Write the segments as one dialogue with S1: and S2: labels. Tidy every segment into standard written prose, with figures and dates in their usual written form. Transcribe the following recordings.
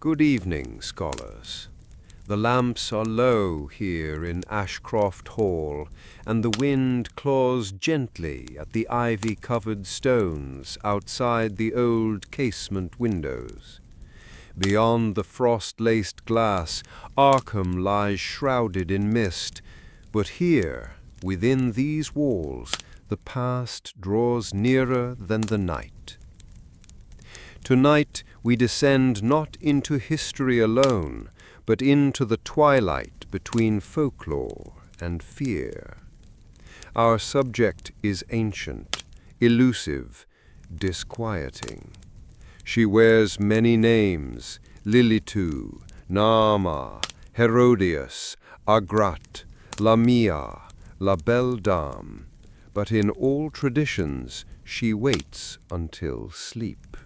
S1: Good evening, scholars. The lamps are low here in Ashcroft Hall, and the wind claws gently at the ivy-covered stones outside the old casement windows. Beyond the frost-laced glass, Arkham lies shrouded in mist, but here, within these walls, the past draws nearer than the night. Tonight we descend not into history alone, but into the twilight between folklore and fear. Our subject is ancient, elusive, disquieting. She wears many names: Lilitu, Nama, Herodias, Agrat, Lamia, La Belle Dame, but in all traditions she waits until sleep.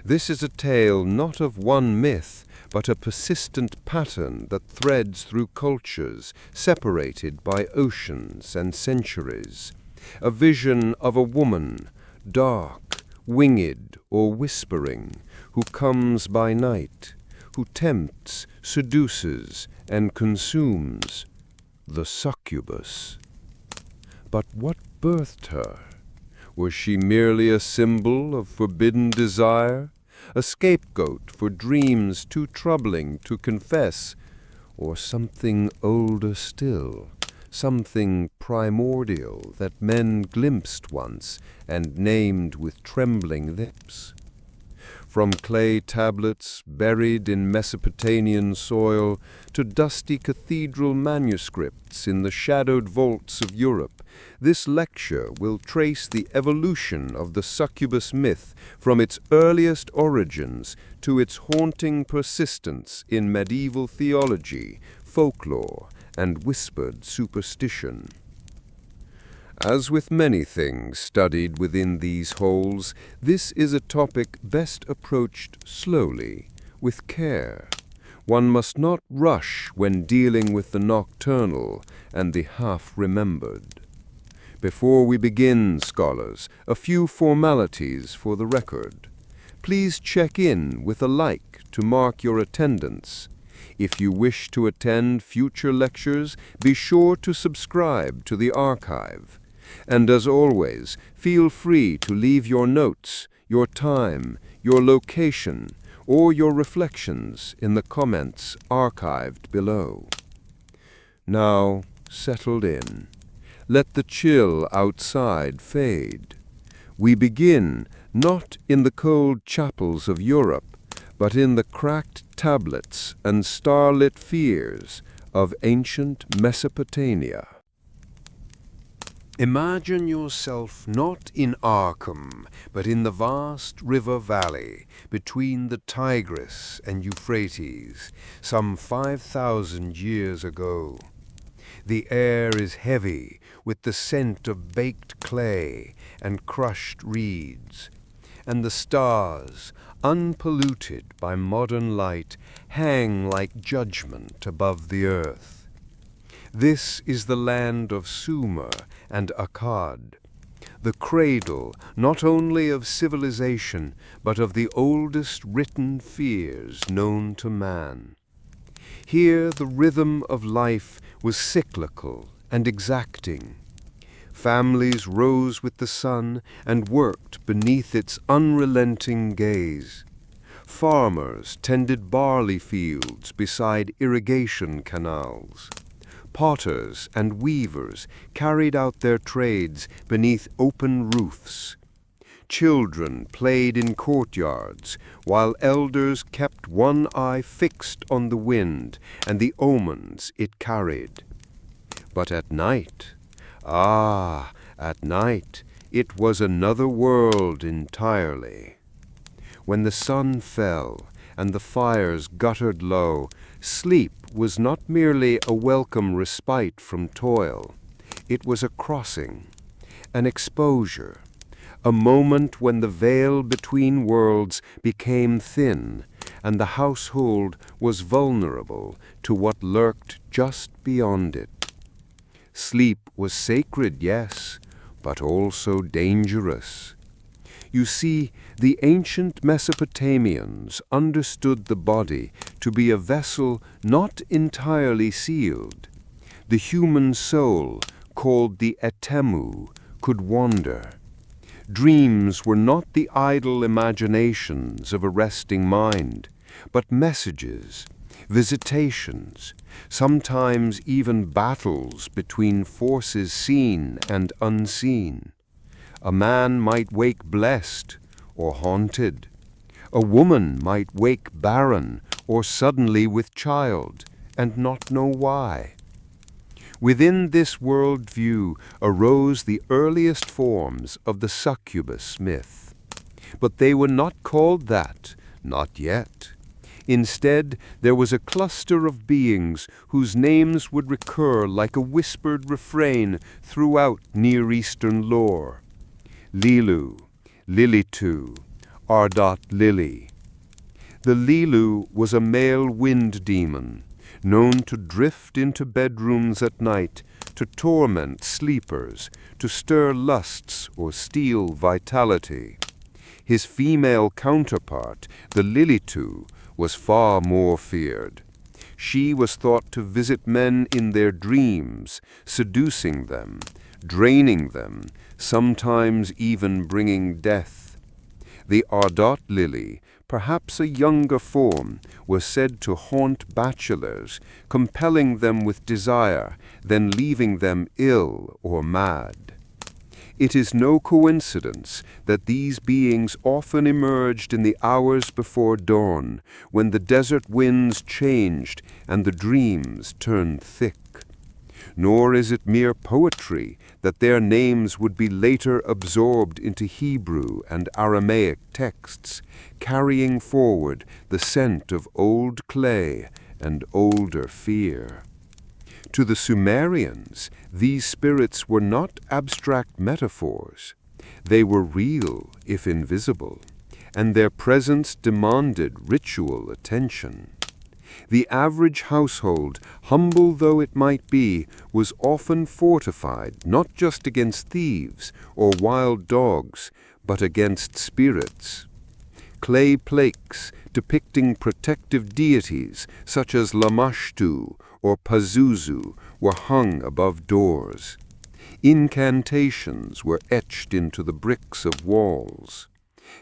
S1: This is a tale not of one myth, but a persistent pattern that threads through cultures separated by oceans and centuries. A vision of a woman, dark, winged or whispering, who comes by night, who tempts, seduces, and consumes. The succubus. But what birthed her? Was she merely a symbol of forbidden desire, a scapegoat for dreams too troubling to confess, or something older still, something primordial that men glimpsed once and named with trembling lips? From clay tablets buried in Mesopotamian soil to dusty cathedral manuscripts in the shadowed vaults of Europe, this lecture will trace the evolution of the succubus myth from its earliest origins to its haunting persistence in medieval theology, folklore, and whispered superstition. As with many things studied within these holes, this is a topic best approached slowly, with care. One must not rush when dealing with the nocturnal and the half-remembered. Before we begin, scholars, a few formalities for the record. Please check in with a like to mark your attendance. If you wish to attend future lectures, be sure to subscribe to the archive. And as always, feel free to leave your notes, your time, your location, or your reflections in the comments archived below. Now, settled in. Let the chill outside fade. We begin not in the cold chapels of Europe, but in the cracked tablets and starlit fears of ancient Mesopotamia. Imagine yourself not in Arkham, but in the vast river valley between the Tigris and Euphrates, some 5,000 years ago. The air is heavy with the scent of baked clay and crushed reeds, and the stars, unpolluted by modern light, hang like judgment above the earth. This is the land of Sumer and Akkad, the cradle not only of civilization, but of the oldest written fears known to man. Here the rhythm of life was cyclical and exacting. Families rose with the sun and worked beneath its unrelenting gaze. Farmers tended barley fields beside irrigation canals. Potters and weavers carried out their trades beneath open roofs. Children played in courtyards, while elders kept one eye fixed on the wind and the omens it carried. But at night, at night, it was another world entirely. When the sun fell and the fires guttered low, sleep was not merely a welcome respite from toil. It was a crossing, an exposure, a moment when the veil between worlds became thin and the household was vulnerable to what lurked just beyond it. Sleep was sacred, yes, but also dangerous. You see, the ancient Mesopotamians understood the body to be a vessel not entirely sealed. The human soul, called the etemu, could wander. Dreams were not the idle imaginations of a resting mind, but messages, visitations, sometimes even battles between forces seen and unseen. A man might wake blessed or haunted. A woman might wake barren or suddenly with child, and not know why. Within this worldview arose the earliest forms of the succubus myth. But they were not called that, not yet. Instead, there was a cluster of beings whose names would recur like a whispered refrain throughout Near Eastern lore. Lilu, lilitu, ardat lili. The lilu was a male wind demon, known to drift into bedrooms at night, to torment sleepers, to stir lusts or steal vitality. His female counterpart, the lilitu, was far more feared. She was thought to visit men in their dreams, seducing them, draining them, sometimes even bringing death. The ardat lili, perhaps a younger form, was said to haunt bachelors, compelling them with desire, then leaving them ill or mad. It is no coincidence that these beings often emerged in the hours before dawn, when the desert winds changed and the dreams turned thick. Nor is it mere poetry that their names would be later absorbed into Hebrew and Aramaic texts, carrying forward the scent of old clay and older fear. To the Sumerians, these spirits were not abstract metaphors. They were real, if invisible, and their presence demanded ritual attention. The average household, humble though it might be, was often fortified not just against thieves or wild dogs, but against spirits. Clay plaques depicting protective deities such as Lamashtu or Pazuzu were hung above doors. Incantations were etched into the bricks of walls.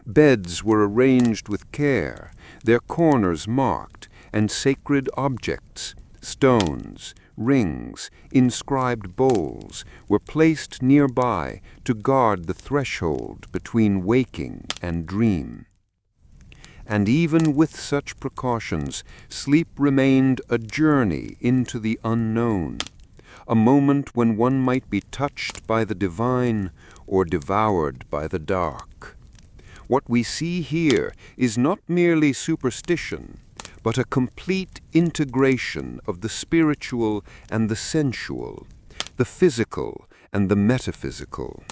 S1: Beds were arranged with care, their corners marked, and sacred objects, stones, rings, inscribed bowls, were placed nearby to guard the threshold between waking and dream. And even with such precautions, sleep remained a journey into the unknown, a moment when one might be touched by the divine or devoured by the dark. What we see here is not merely superstition, but a complete integration of the spiritual and the sensual, the physical and the metaphysical.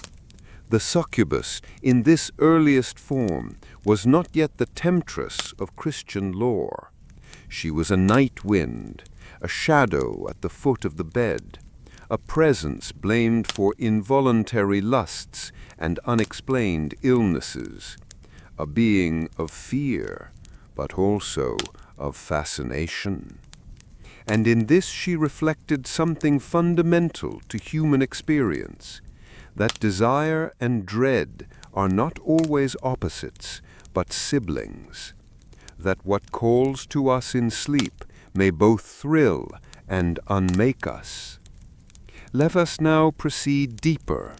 S1: The succubus, in this earliest form, was not yet the temptress of Christian lore. She was a night wind, a shadow at the foot of the bed, a presence blamed for involuntary lusts and unexplained illnesses, a being of fear, but also of fascination. And in this she reflected something fundamental to human experience, that desire and dread are not always opposites, but siblings, that what calls to us in sleep may both thrill and unmake us. Let us now proceed deeper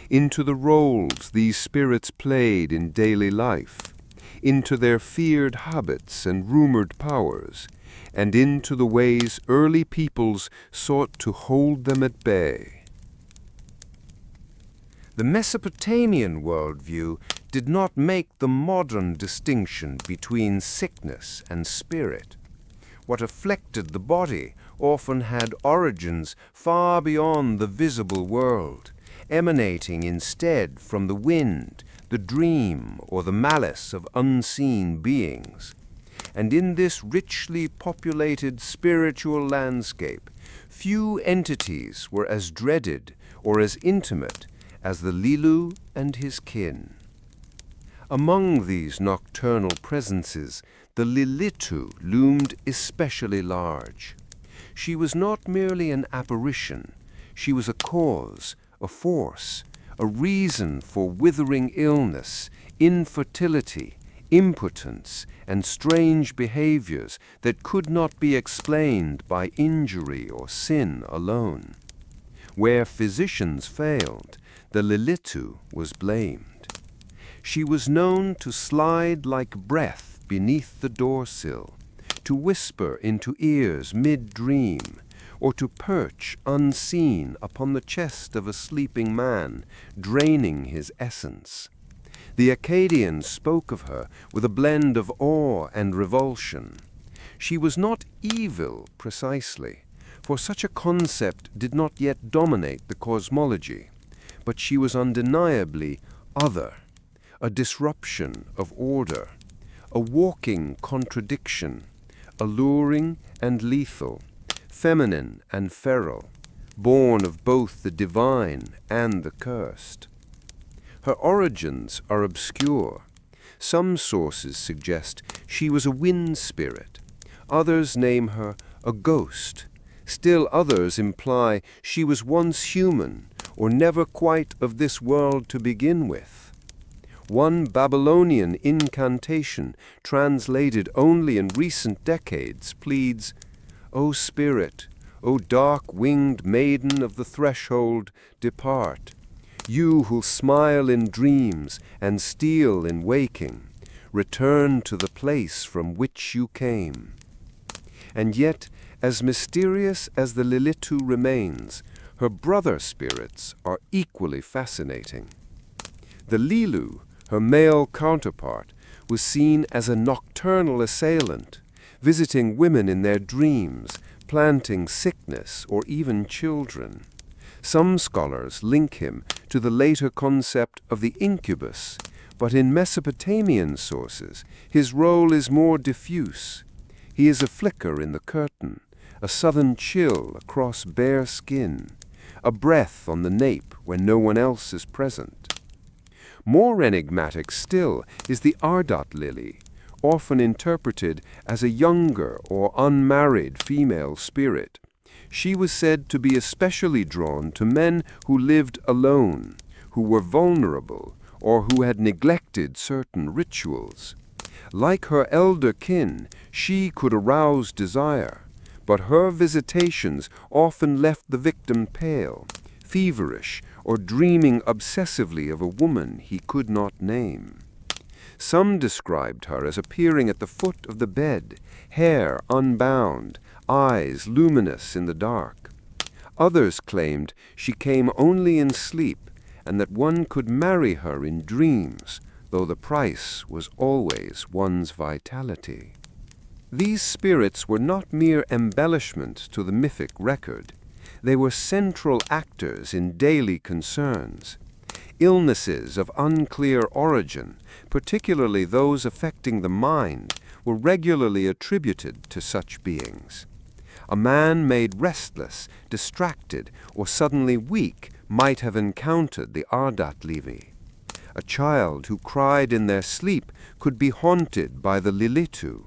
S1: into the roles these spirits played in daily life, into their feared habits and rumored powers, and into the ways early peoples sought to hold them at bay.
S2: The Mesopotamian worldview did not make the modern distinction between sickness and spirit. What afflicted the body often had origins far beyond the visible world, emanating instead from the wind, the dream, or the malice of unseen beings. And in this richly populated spiritual landscape, few entities were as dreaded or as intimate as the lilu and his kin. Among these nocturnal presences, the lilitu loomed especially large. She was not merely an apparition, she was a cause, a force, a reason for withering illness, infertility, impotence, and strange behaviors that could not be explained by injury or sin alone. Where physicians failed, the lilitu was blamed. She was known to slide like breath beneath the door-sill, to whisper into ears mid-dream, or to perch unseen upon the chest of a sleeping man, draining his essence. The Akkadians spoke of her with a blend of awe and revulsion. She was not evil precisely, for such a concept did not yet dominate the cosmology, but she was undeniably other, a disruption of order, a walking contradiction, alluring and lethal, feminine and feral, born of both the divine and the cursed. Her origins are obscure. Some sources suggest she was a wind spirit. Others name her a ghost. Still others imply she was once human or never quite of this world to begin with. One Babylonian incantation, translated only in recent decades, pleads, "O spirit, O dark-winged maiden of the threshold, depart. You who smile in dreams and steal in waking, return to the place from which you came." And yet, as mysterious as the lilitu remains, her brother spirits are equally fascinating. The lilu, her male counterpart, was seen as a nocturnal assailant, visiting women in their dreams, planting sickness or even children. Some scholars link him to the later concept of the incubus, but in Mesopotamian sources his role is more diffuse. He is a flicker in the curtain, a southern chill across bare skin, a breath on the nape when no one else is present. More enigmatic still is the ardat lili, often interpreted as a younger or unmarried female spirit. She was said to be especially drawn to men who lived alone, who were vulnerable, or who had neglected certain rituals. Like her elder kin, she could arouse desire, but her visitations often left the victim pale, feverish, or dreaming obsessively of a woman he could not name. Some described her as appearing at the foot of the bed, hair unbound, eyes luminous in the dark. Others claimed she came only in sleep, and that one could marry her in dreams, though the price was always one's vitality. These spirits were not mere embellishment to the mythic record. They were central actors in daily concerns. Illnesses of unclear origin, particularly those affecting the mind, were regularly attributed to such beings. A man made restless, distracted, or suddenly weak might have encountered the ardat lili. A child who cried in their sleep could be haunted by the lilitu.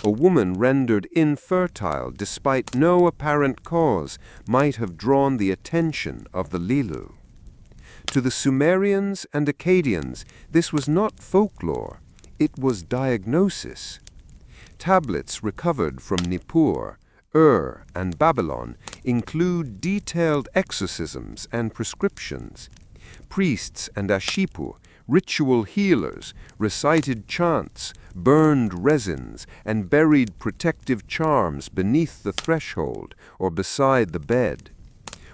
S2: A woman rendered infertile despite no apparent cause might have drawn the attention of the lilu. To the Sumerians and Akkadians, this was not folklore, it was diagnosis. Tablets recovered from Nippur, and Babylon include detailed exorcisms and prescriptions. Priests and ashipu, ritual healers, recited chants, burned resins, and buried protective charms beneath the threshold or beside the bed.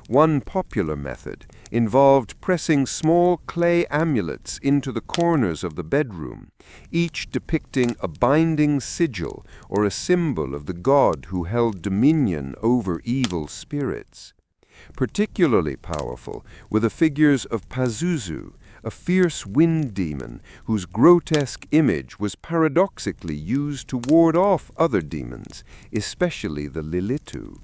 S2: One popular method involved pressing small clay amulets into the corners of the bedroom, each depicting a binding sigil or a symbol of the god who held dominion over evil spirits. Particularly powerful were the figures of Pazuzu, a fierce wind demon whose grotesque image was paradoxically used to ward off other demons, especially the lilitu.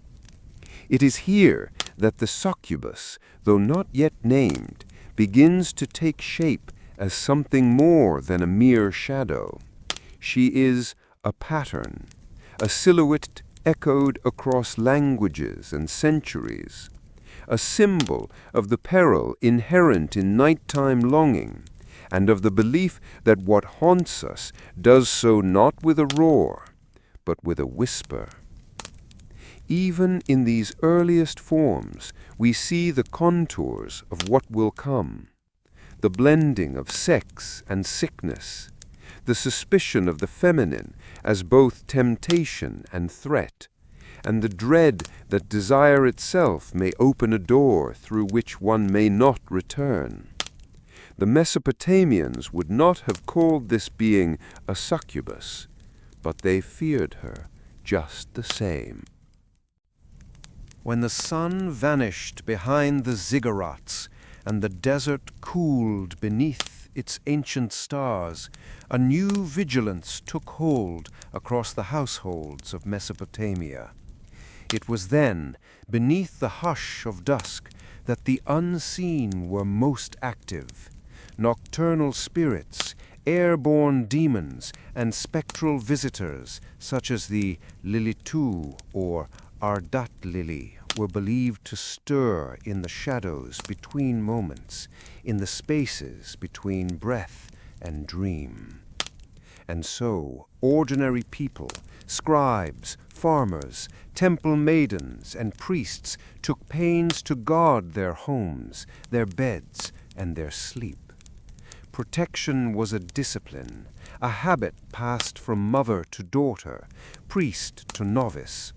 S2: It is here that the succubus, though not yet named, begins to take shape as something more than a mere shadow. She is a pattern, a silhouette echoed across languages and centuries, a symbol of the peril inherent in nighttime longing, and of the belief that what haunts us does so not with a roar, but with a whisper. Even in these earliest forms, we see the contours of what will come, the blending of sex and sickness, the suspicion of the feminine as both temptation and threat, and the dread that desire itself may open a door through which one may not return. The Mesopotamians would not have called this being a succubus, but they feared her just the same. When the sun vanished behind the ziggurats and the desert cooled beneath its ancient stars, a new vigilance took hold across the households of Mesopotamia. It was then, beneath the hush of dusk, that the unseen were most active. Nocturnal spirits, airborne demons, and spectral visitors, such as the lilitu or ardat lili, were believed to stir in the shadows between moments, in the spaces between breath and dream. And so, ordinary people, scribes, farmers, temple maidens, and priests took pains to guard their homes, their beds, and their sleep. Protection was a discipline, a habit passed from mother to daughter, priest to novice.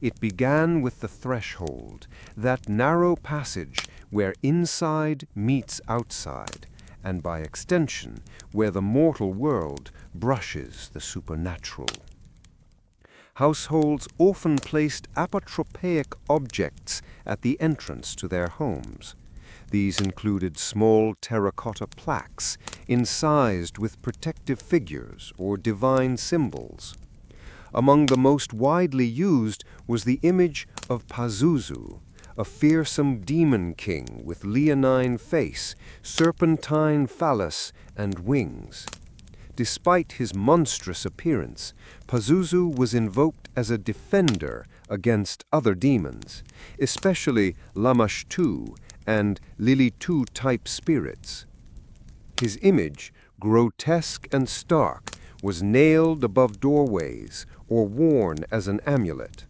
S2: It began with the threshold, that narrow passage where inside meets outside, and by extension, where the mortal world brushes the supernatural. Households often placed apotropaic objects at the entrance to their homes. These included small terracotta plaques, incised with protective figures or divine symbols. Among the most widely used was the image of Pazuzu, a fearsome demon king with leonine face, serpentine phallus, and wings. Despite his monstrous appearance, Pazuzu was invoked as a defender against other demons, especially Lamashtu and lilitu-type spirits. His image, grotesque and stark, was nailed above doorways or worn as an amulet.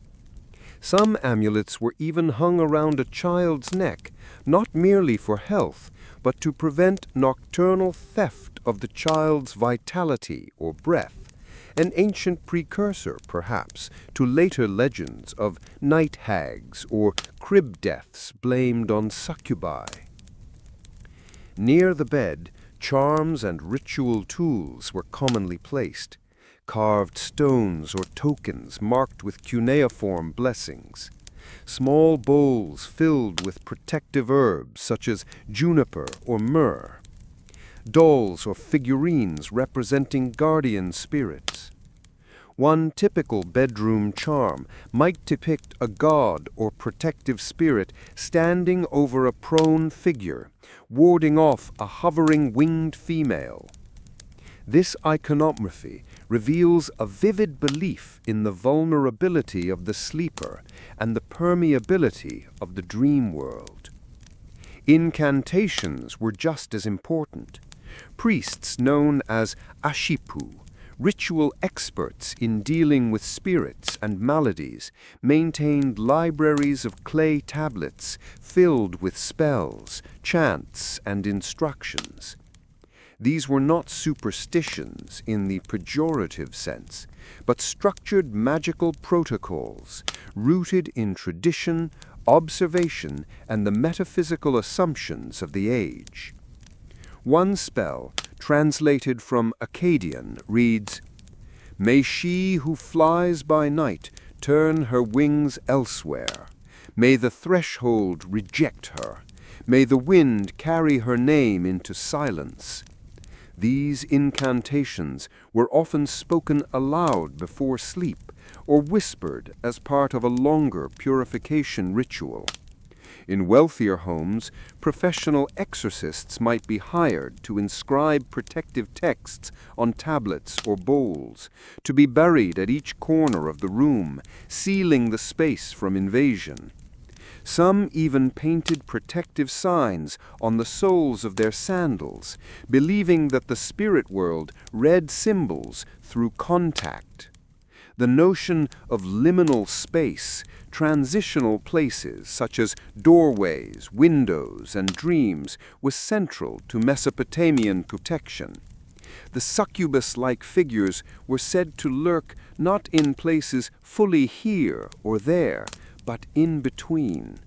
S2: Some amulets were even hung around a child's neck, not merely for health, but to prevent nocturnal theft of the child's vitality or breath, an ancient precursor, perhaps, to later legends of night hags or crib deaths blamed on succubi. Near the bed, charms and ritual tools were commonly placed, carved stones or tokens marked with cuneiform blessings, small bowls filled with protective herbs such as juniper or myrrh, dolls or figurines representing guardian spirits. One typical bedroom charm might depict a god or protective spirit standing over a prone figure, warding off a hovering winged female. This iconography reveals a vivid belief in the vulnerability of the sleeper and the permeability of the dream world. Incantations were just as important. Priests known as ashipu, ritual experts in dealing with spirits and maladies, maintained libraries of clay tablets filled with spells, chants, and instructions. These were not superstitions in the pejorative sense, but structured magical protocols rooted in tradition, observation, and the metaphysical assumptions of the age. One spell, translated from Akkadian, reads, "May she who flies by night turn her wings elsewhere. May the threshold reject her. May the wind carry her name into silence." These incantations were often spoken aloud before sleep or whispered as part of a longer purification ritual. In wealthier homes, professional exorcists might be hired to inscribe protective texts on tablets or bowls, to be buried at each corner of the room, sealing the space from invasion. Some even painted protective signs on the soles of their sandals, believing that the spirit world read symbols through contact. The notion of liminal space, transitional places such as doorways, windows, and dreams, was central to Mesopotamian protection. The succubus-like figures were said to lurk not in places fully here or there, but in between.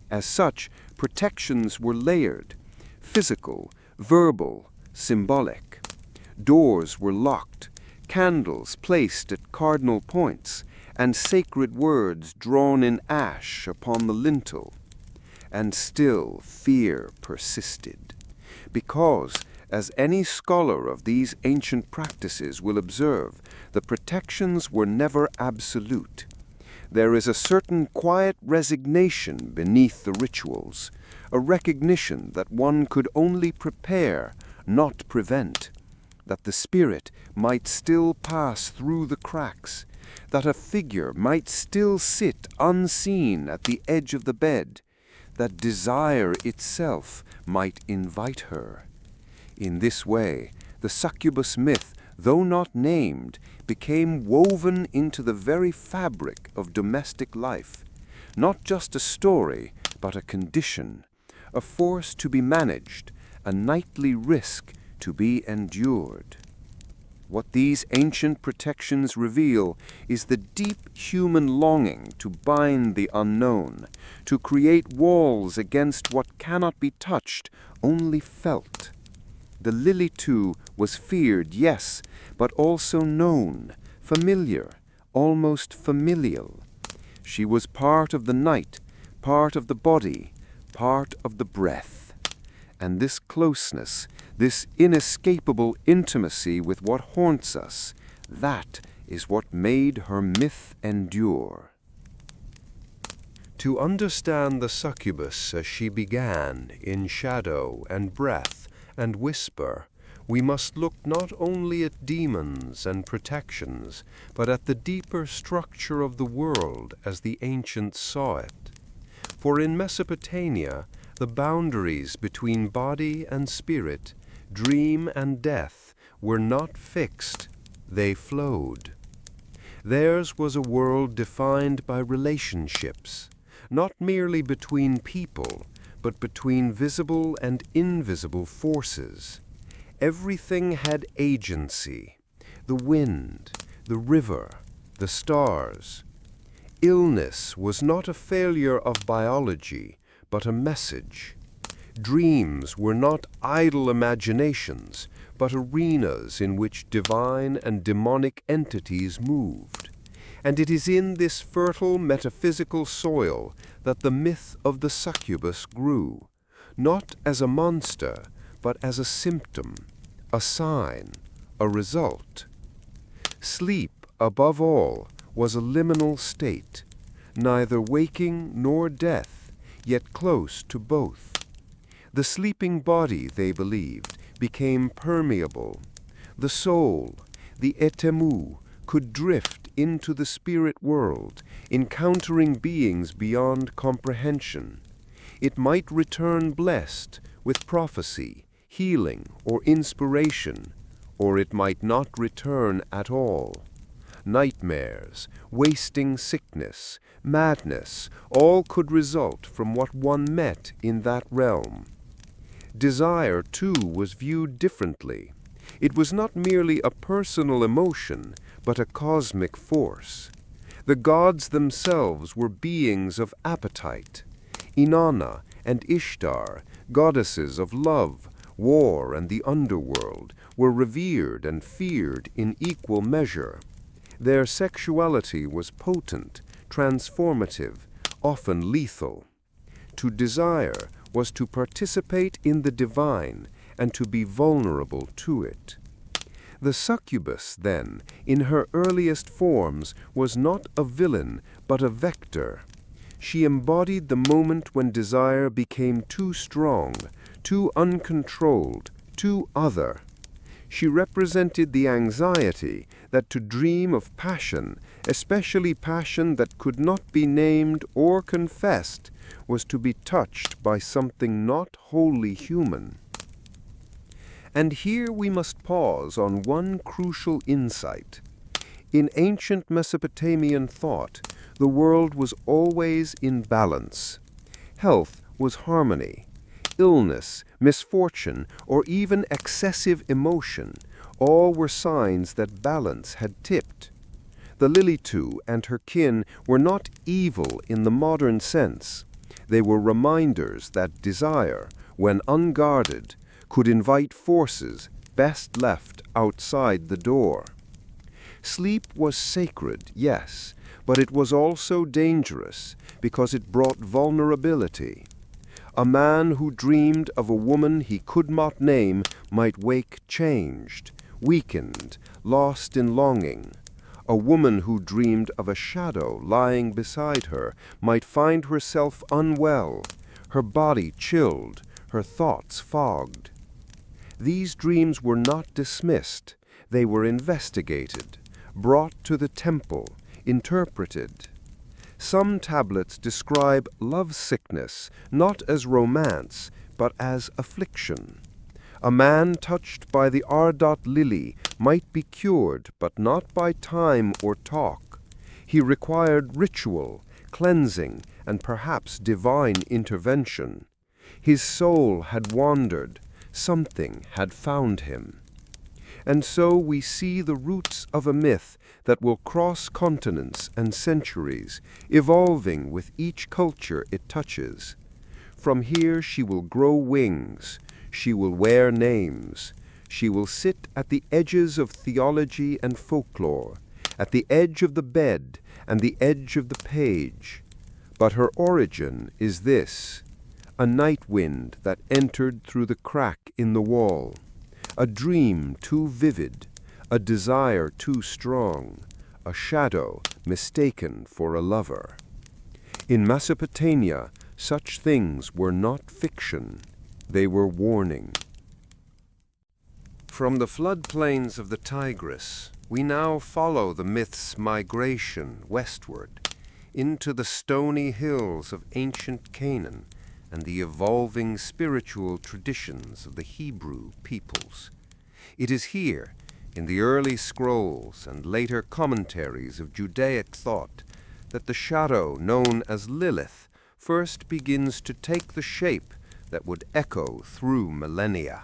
S2: As such, protections were layered: physical, verbal, symbolic. Doors were locked, candles placed at cardinal points, and sacred words drawn in ash upon the lintel. And still fear persisted, because, as any scholar of these ancient practices will observe, the protections were never absolute. There is a certain quiet resignation beneath the rituals, a recognition that one could only prepare, not prevent, that the spirit might still pass through the cracks, that a figure might still sit unseen at the edge of the bed, that desire itself might invite her. In this way, the succubus myth, though not named, became woven into the very fabric of domestic life, not just a story, but a condition, a force to be managed, a nightly risk to be endured. What these ancient protections reveal is the deep human longing to bind the unknown, to create walls against what cannot be touched, only felt. The lilitu was feared, yes, but also known, familiar, almost familial. She was part of the night, part of the body, part of the breath. And this closeness, this inescapable intimacy with what haunts us, that is what made her myth endure.
S1: To understand the succubus as she began, in shadow and breath and whisper, we must look not only at demons and protections, but at the deeper structure of the world as the ancients saw it. For in Mesopotamia, the boundaries between body and spirit, dream and death, were not fixed, they flowed. Theirs was a world defined by relationships, not merely between people, but between visible and invisible forces. Everything had agency: the wind, the river, the stars. Illness was not a failure of biology, but a message. Dreams were not idle imaginations, but arenas in which divine and demonic entities moved. And it is in this fertile metaphysical soil that the myth of the succubus grew, not as a monster, but as a symptom, a sign, a result. Sleep, above all, was a liminal state, neither waking nor death, yet close to both. The sleeping body, they believed, became permeable. The soul, the etemu, could drift into the spirit world, encountering beings beyond comprehension. It might return blessed with prophecy, healing, or inspiration, or it might not return at all. Nightmares, wasting sickness, madness, all could result from what one met in that realm. Desire, too, was viewed differently. It was not merely a personal emotion, but a cosmic force. The gods themselves were beings of appetite. Inanna and Ishtar, goddesses of love, war, and the underworld, were revered and feared in equal measure. Their sexuality was potent, transformative, often lethal. To desire was to participate in the divine and to be vulnerable to it. The succubus, then, in her earliest forms, was not a villain, but a vector.
S2: She embodied the moment when desire became too strong, too uncontrolled, too other. She represented the anxiety that to dream of passion, especially passion that could not be named or confessed, was to be touched by something not wholly human. And here we must pause on one crucial insight. In ancient Mesopotamian thought, the world was always in balance. Health was harmony. Illness, misfortune, or even excessive emotion, all were signs that balance had tipped. The lilitu and her kin were not evil in the modern sense. They were reminders that desire, when unguarded, could invite forces best left outside the door. Sleep was sacred, yes, but it was also dangerous because it brought vulnerability. A man who dreamed of a woman he could not name might wake changed, weakened, lost in longing. A woman who dreamed of a shadow lying beside her might find herself unwell, her body chilled, her thoughts fogged. These dreams were not dismissed. They were investigated, brought to the temple, interpreted. Some tablets describe lovesickness not as romance, but as affliction. A man touched by the ardat lili might be cured, but not by time or talk. He required ritual, cleansing, and perhaps divine intervention. His soul had wandered. Something had found him. And so we see the roots of a myth that will cross continents and centuries, evolving with each culture it touches. From here she will grow wings, she will wear names, she will sit at the edges of theology and folklore, at the edge of the bed and the edge of the page. But her origin is this: a night wind that entered through the crack in the wall, a dream too vivid, a desire too strong, a shadow mistaken for a lover. In Mesopotamia, such things were not fiction, they were warning. From the floodplains of the Tigris, we now follow the myth's migration westward into the stony hills of ancient Canaan and the evolving spiritual traditions of the Hebrew peoples. It is here, in the early scrolls and later commentaries of Judaic thought, that the shadow known as Lilith first begins to take the shape that would echo through millennia.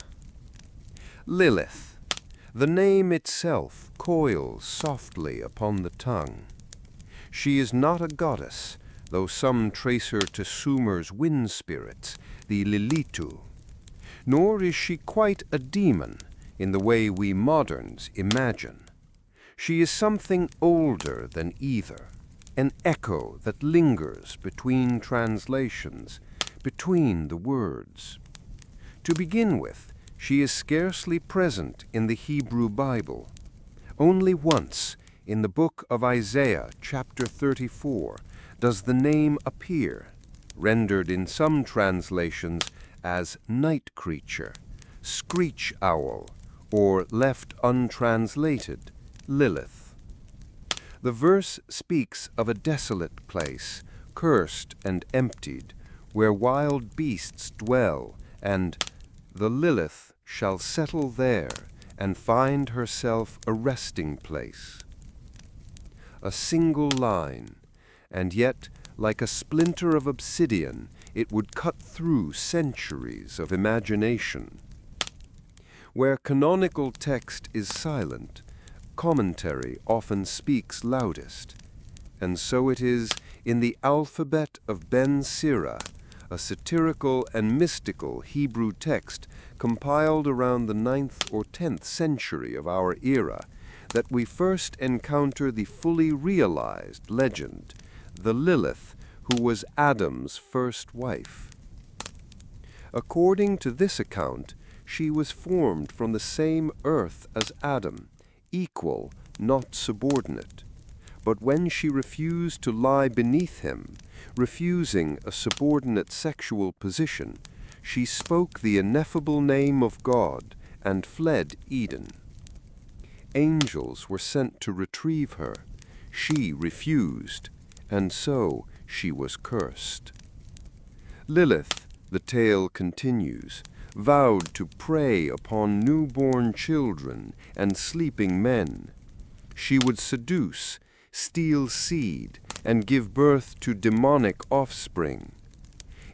S2: Lilith. The name itself coils softly upon the tongue. She is not a goddess, though some trace her to Sumer's wind spirits, the lilitu. Nor is she quite a demon, in the way we moderns imagine. She is something older than either, an echo that lingers between translations, between the words. To begin with, she is scarcely present in the Hebrew Bible. Only once, in the book of Isaiah, chapter 34, does the name appear, rendered in some translations as night creature, screech owl, or left untranslated, Lilith. The verse speaks of a desolate place, cursed and emptied, where wild beasts dwell, and the Lilith shall settle there and find herself a resting place. A single line, and yet, like a splinter of obsidian, it would cut through centuries of imagination. Where canonical text is silent, commentary often speaks loudest, and so it is in the alphabet of Ben Sira, a satirical and mystical Hebrew text compiled around the 9th or 10th century of our era, that we first encounter the fully realized legend, the Lilith, who was Adam's first wife. According to this account, she was formed from the same earth as Adam, equal, not subordinate. But when she refused to lie beneath him, refusing a subordinate sexual position, she spoke the ineffable name of God and fled Eden. Angels were sent to retrieve her. She refused, and so she was cursed. Lilith, the tale continues, vowed to prey upon newborn children and sleeping men. She would seduce, steal seed, and give birth to demonic offspring.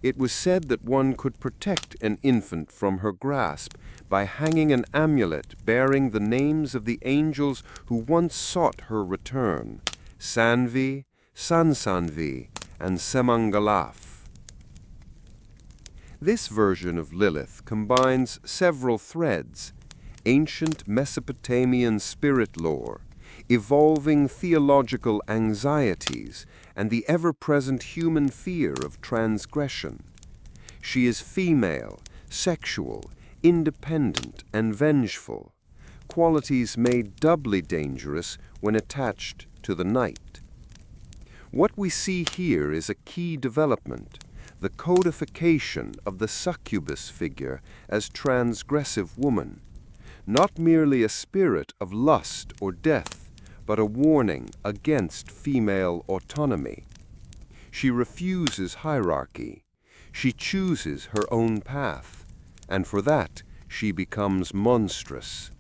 S2: It was said that one could protect an infant from her grasp by hanging an amulet bearing the names of the angels who once sought her return, Sanvi, Sansanvi, and Semangalaf. This version of Lilith combines several threads: ancient Mesopotamian spirit lore, evolving theological anxieties, and the ever-present human fear of transgression. She is female, sexual, independent, and vengeful, qualities made doubly dangerous when attached to the night. What we see here is a key development: the codification of the succubus figure as transgressive woman, not merely a spirit of lust or death, but a warning against female autonomy. She refuses hierarchy. She chooses her own path, and for that she becomes monstrous.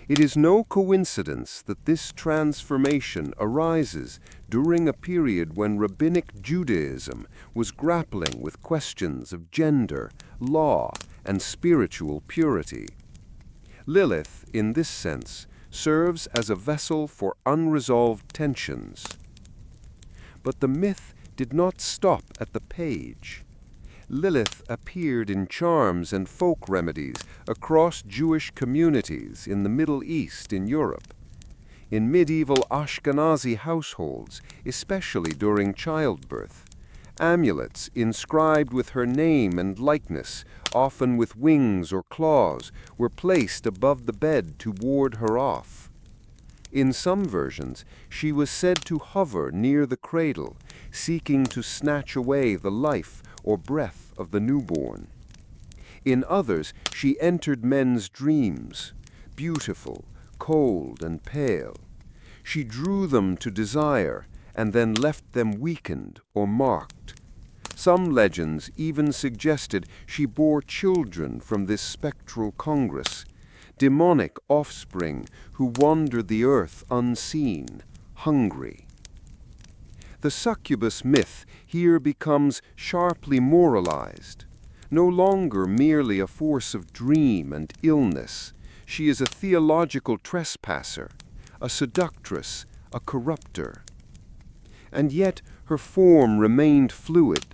S2: It is no coincidence that this transformation arises during a period when Rabbinic Judaism was grappling with questions of gender, law, and spiritual purity. Lilith, in this sense, serves as a vessel for unresolved tensions. But the myth did not stop at the page. Lilith appeared in charms and folk remedies across Jewish communities in the Middle East and Europe. In medieval Ashkenazi households, especially during childbirth, amulets inscribed with her name and likeness, often with wings or claws, were placed above the bed to ward her off. In some versions, she was said to hover near the cradle, seeking to snatch away the life or breath of the newborn. In others, she entered men's dreams, beautiful, cold, and pale. She drew them to desire and then left them weakened or marked. Some legends even suggested she bore children from this spectral congress, demonic offspring who wandered the earth unseen, hungry. The succubus myth here becomes sharply moralized. No longer merely a force of dream and illness, she is a theological trespasser, a seductress, a corrupter. And yet her form remained fluid.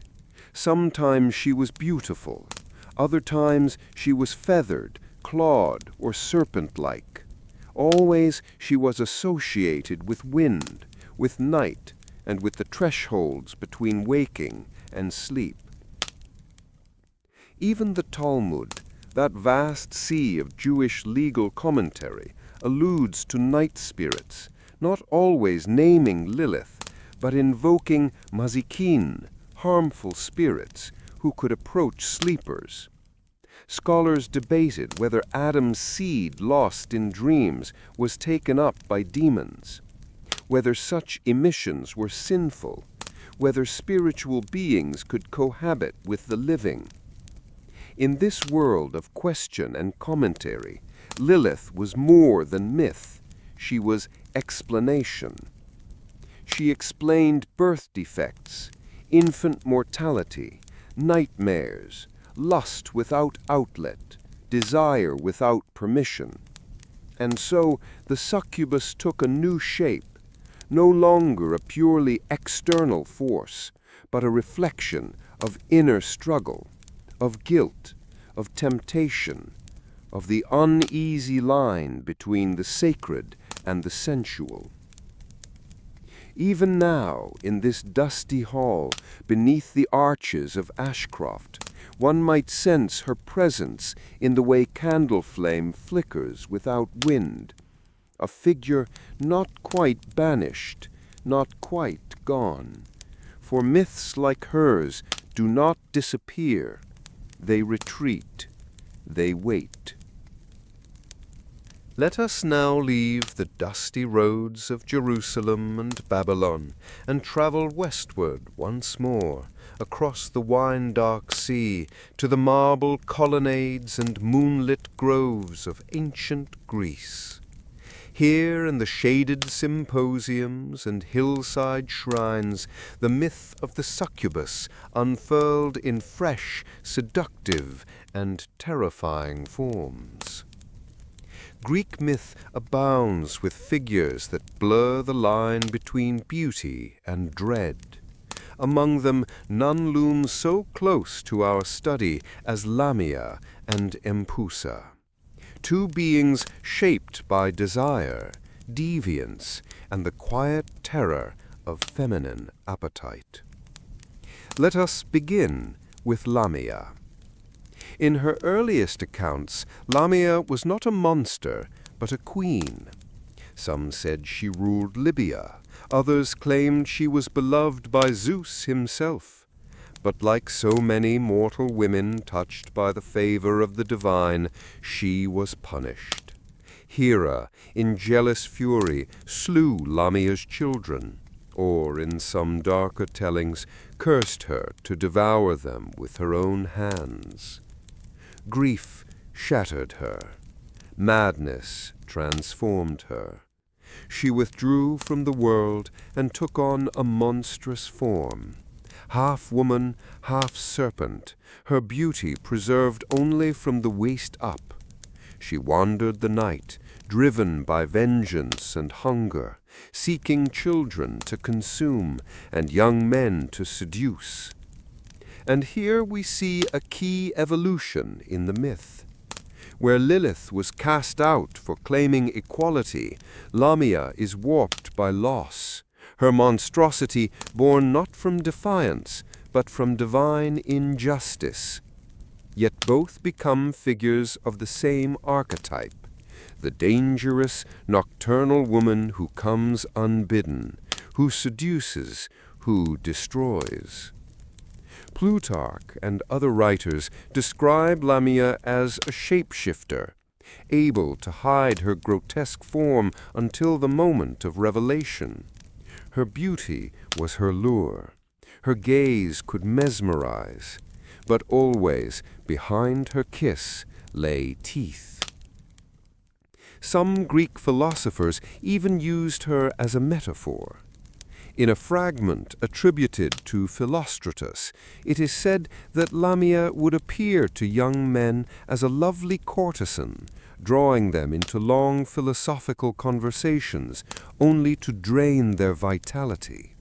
S2: Sometimes she was beautiful, other times she was feathered, clawed, or serpent-like. Always she was associated with wind, with night, and with the thresholds between waking and sleep. Even the Talmud, that vast sea of Jewish legal commentary, alludes to night spirits, not always naming Lilith, but invoking mazikin, harmful spirits, who could approach sleepers. Scholars debated whether Adam's seed lost in dreams was taken up by demons, whether such emissions were sinful, whether spiritual beings could cohabit with the living. In this world of question and commentary, Lilith was more than myth. She was explanation. She explained birth defects, infant mortality, nightmares, lust without outlet, desire without permission. And so the succubus took a new shape, no longer a purely external force, but a reflection of inner struggle, of guilt, of temptation, of the uneasy line between the sacred and the sensual. Even now, in this dusty hall, beneath the arches of Ashcroft, one might sense her presence in the way candle flame flickers without wind, a figure not quite banished, not quite gone. For myths like hers do not disappear. They retreat. They wait.
S1: Let us now leave the dusty roads of Jerusalem and Babylon and travel westward once more, across the wine-dark sea, to the marble colonnades and moonlit groves of ancient Greece. Here in the shaded symposiums and hillside shrines, the myth of the succubus unfurled in fresh, seductive, and terrifying forms. Greek myth abounds with figures that blur the line between beauty and dread. Among them, none loom so close to our study as Lamia and Empusa, two beings shaped by desire, deviance, and the quiet terror of feminine appetite. Let us begin with Lamia. In her earliest accounts, Lamia was not a monster, but a queen. Some said she ruled Libya. Others claimed she was beloved by Zeus himself. But like so many mortal women touched by the favor of the divine, she was punished. Hera, in jealous fury, slew Lamia's children, or, in some darker tellings, cursed her to devour them with her own hands. Grief shattered her. Madness transformed her. She withdrew from the world and took on a monstrous form. Half woman, half serpent, her beauty preserved only from the waist up. She wandered the night, driven by vengeance and hunger, seeking children to consume and young men to seduce. And here we see a key evolution in the myth. Where Lilith was cast out for claiming equality, Lamia is warped by loss, her monstrosity born not from defiance, but from divine injustice. Yet both become figures of the same archetype, the dangerous, nocturnal woman who comes unbidden, who seduces, who destroys. Plutarch and other writers describe Lamia as a shapeshifter, able to hide her grotesque form until the moment of revelation. Her beauty was her lure. Her gaze could mesmerize, but always behind her kiss lay teeth. Some Greek philosophers even used her as a metaphor. In a fragment attributed to Philostratus, it is said that Lamia would appear to young men as a lovely courtesan, drawing them into long philosophical conversations, only to drain their vitality.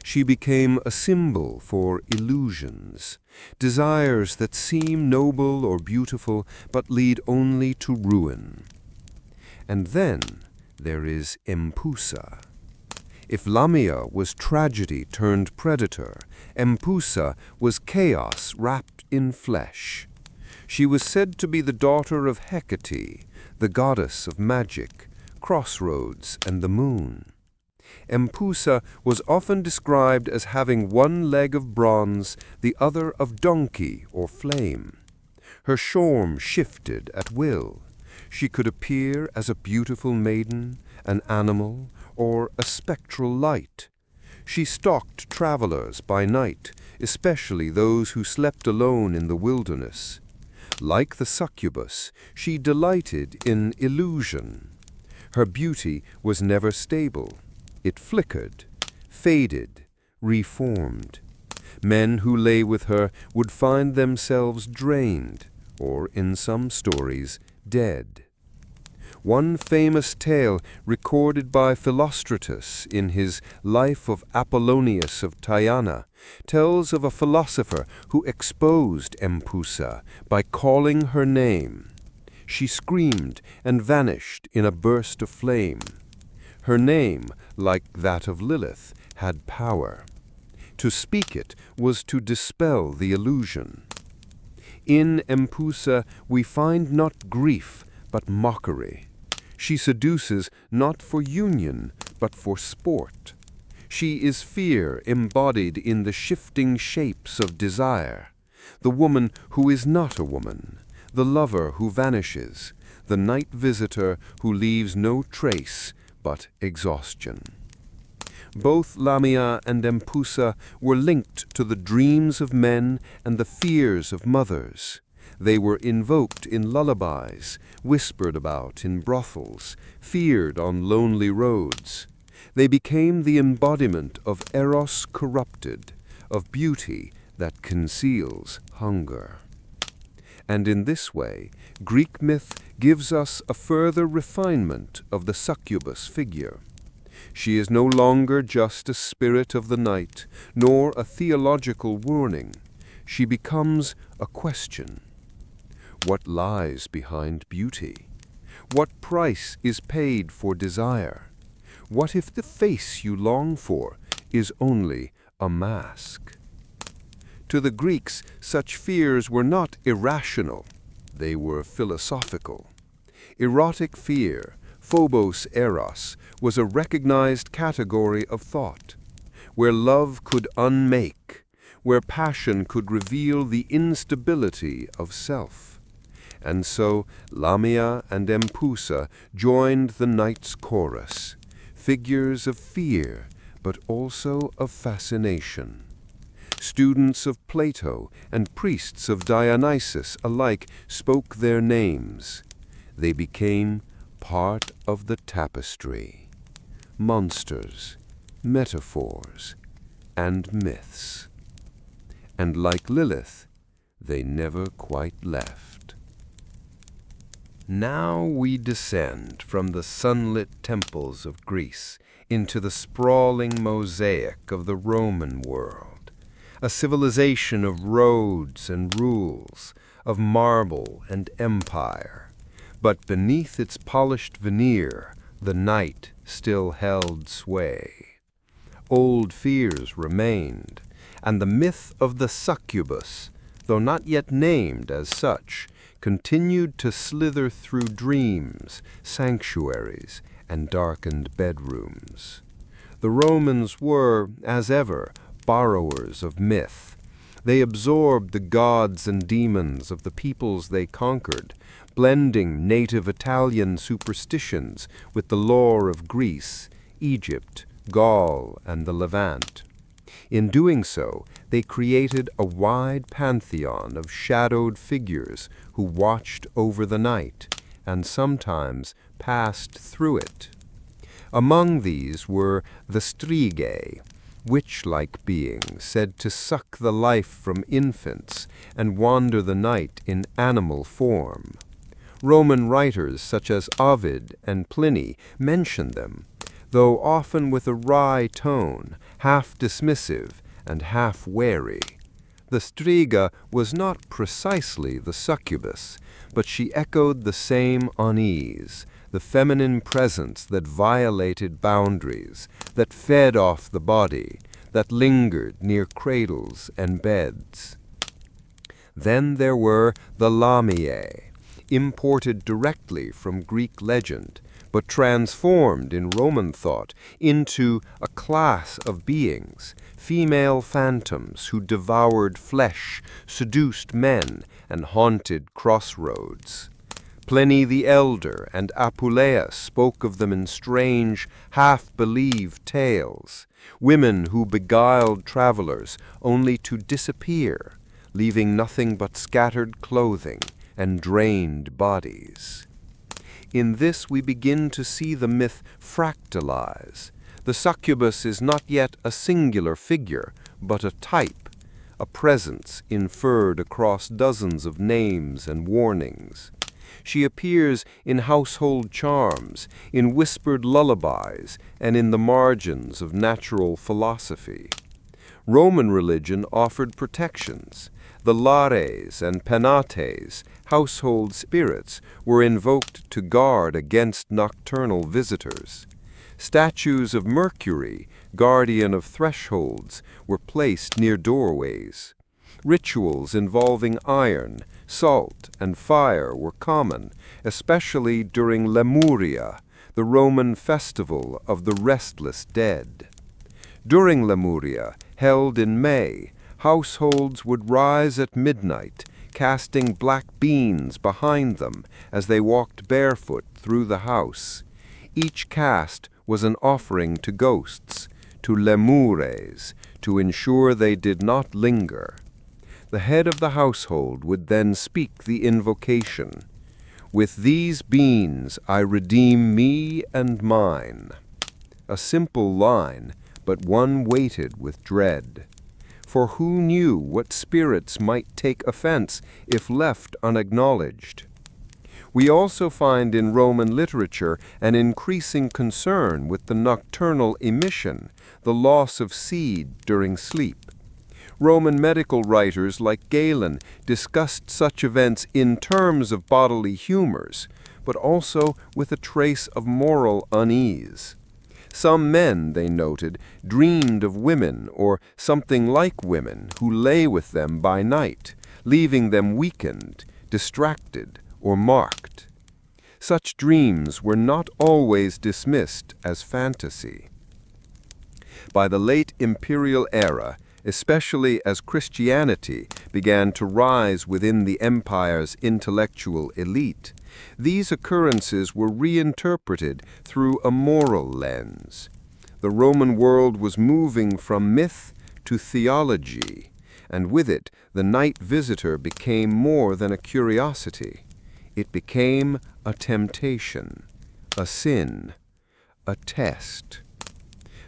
S1: She became a symbol for illusions, desires that seem noble or beautiful but lead only to ruin. And then there is Empusa. If Lamia was tragedy turned predator, Empusa was chaos wrapped in flesh. She was said to be the daughter of Hecate, the goddess of magic, crossroads, and the moon. Empusa was often described as having one leg of bronze, the other of donkey or flame. Her shorm shifted at will. She could appear as a beautiful maiden, an animal, or a spectral light. She stalked travelers by night, especially those who slept alone in the wilderness. Like the succubus, she delighted in illusion. Her beauty was never stable. It flickered, faded, reformed. Men who lay with her would find themselves drained, or in some stories, dead. One famous tale recorded by Philostratus in his Life of Apollonius of Tyana tells of a philosopher who exposed Empusa by calling her name. She screamed and vanished in a burst of flame. Her name, like that of Lilith, had power. To speak it was to dispel the illusion. In Empusa we find not grief, but mockery. She seduces not for union, but for sport. She is fear embodied in the shifting shapes of desire, the woman who is not a woman, the lover who vanishes, the night visitor who leaves no trace but exhaustion. Both Lamia and Empusa were linked to the dreams of men and the fears of mothers. They were invoked in lullabies, whispered about in brothels, feared on lonely roads. They became the embodiment of eros corrupted, of beauty that conceals hunger. And in this way, Greek myth gives us a further refinement of the succubus figure. She is no longer just a spirit of the night, nor a theological warning. She becomes a question. What lies behind beauty? What price is paid for desire? What if the face you long for is only a mask? To the Greeks, such fears were not irrational. They were philosophical. Erotic fear, phobos eros, was a recognized category of thought, where love could unmake, where passion could reveal the instability of self. And so Lamia and Empusa joined the night's chorus, figures of fear, but also of fascination. Students of Plato and priests of Dionysus alike spoke their names. They became part of the tapestry, monsters, metaphors, and myths. And like Lilith, they never quite left. Now we descend from the sunlit temples of Greece into the sprawling mosaic of the Roman world, a civilization of roads and rules, of marble and empire. But beneath its polished veneer, the night still held sway. Old fears remained, and the myth of the succubus, though not yet named as such, continued to slither through dreams, sanctuaries, and darkened bedrooms. The Romans were, as ever, borrowers of myth. They absorbed the gods and demons of the peoples they conquered, blending native Italian superstitions with the lore of Greece, Egypt, Gaul, and the Levant. In doing so, they created a wide pantheon of shadowed figures who watched over the night and sometimes passed through it. Among these were the strigae, witch-like beings said to suck the life from infants and wander the night in animal form. Roman writers such as Ovid and Pliny mention them, though often with a wry tone, half dismissive and half wary. The striga was not precisely the succubus, but she echoed the same unease, the feminine presence that violated boundaries, that fed off the body, that lingered near cradles and beds. Then there were the Lamiae, imported directly from Greek legend, but transformed in Roman thought into a class of beings, female phantoms who devoured flesh, seduced men, and haunted crossroads. Pliny the Elder and Apuleius spoke of them in strange, half-believed tales, women who beguiled travelers only to disappear, leaving nothing but scattered clothing and drained bodies. In this we begin to see the myth fractalize. The succubus is not yet a singular figure, but a type, a presence inferred across dozens of names and warnings. She appears in household charms, in whispered lullabies, and in the margins of natural philosophy. Roman religion offered protections. The lares and penates, household spirits, were invoked to guard against nocturnal visitors. Statues of Mercury, guardian of thresholds, were placed near doorways. Rituals involving iron, salt, and fire were common, especially during Lemuria, the Roman festival of the restless dead.
S2: During Lemuria, held in May, households would rise at midnight, casting black beans behind them as they walked barefoot through the house. Each cast was an offering to ghosts, to lemures, to ensure they did not linger. The head of the household would then speak the invocation, "With these beans I redeem me and mine." A simple line, but one weighted with dread. For who knew what spirits might take offense if left unacknowledged? We also find in Roman literature an increasing concern with the nocturnal emission, the loss of seed during sleep. Roman medical writers like Galen discussed such events in terms of bodily humors, but also with a trace of moral unease. Some men, they noted, dreamed of women or something like women who lay with them by night, leaving them weakened, distracted, or marked. Such dreams were not always dismissed as fantasy. By the late imperial era, especially as Christianity began to rise within the empire's intellectual elite, these occurrences were reinterpreted through a moral lens. The Roman world was moving from myth to theology, and with it the night visitor became more than a curiosity. It became a temptation, a sin, a test.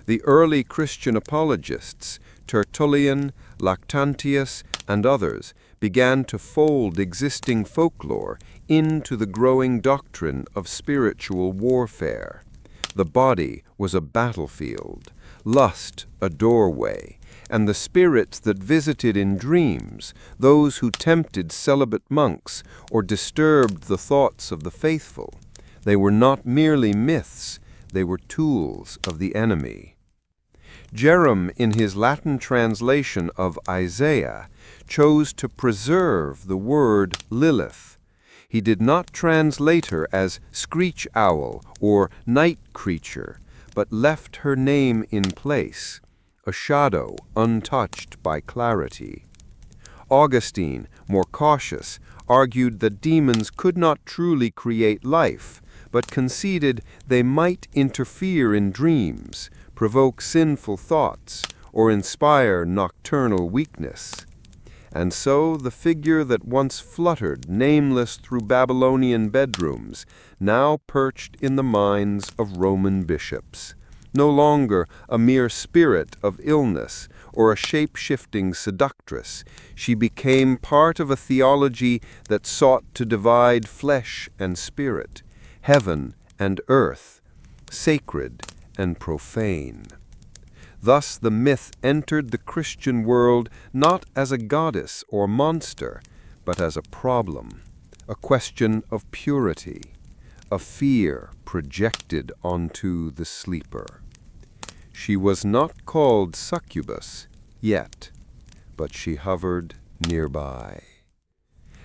S2: The early Christian apologists, Tertullian, Lactantius, and others, began to fold existing folklore into the growing doctrine of spiritual warfare. The body was a battlefield, lust a doorway, and the spirits that visited in dreams, those who tempted celibate monks or disturbed the thoughts of the faithful, they were not merely myths, they were tools of the enemy. Jerome, in his Latin translation of Isaiah, chose to preserve the word Lilith. He did not translate her as screech owl or night creature, but left her name in place, a shadow untouched by clarity. Augustine, more cautious, argued that demons could not truly create life, but conceded they might interfere in dreams, provoke sinful thoughts, or inspire nocturnal weakness. And so the figure that once fluttered nameless through Babylonian bedrooms now perched in the minds of Roman bishops. No longer a mere spirit of illness or a shape-shifting seductress, she became part of a theology that sought to divide flesh and spirit, heaven and earth, sacred and profane. Thus the myth entered the Christian world not as a goddess or monster, but as a problem, a question of purity, a fear projected onto the sleeper. She was not called Succubus yet, but she hovered nearby.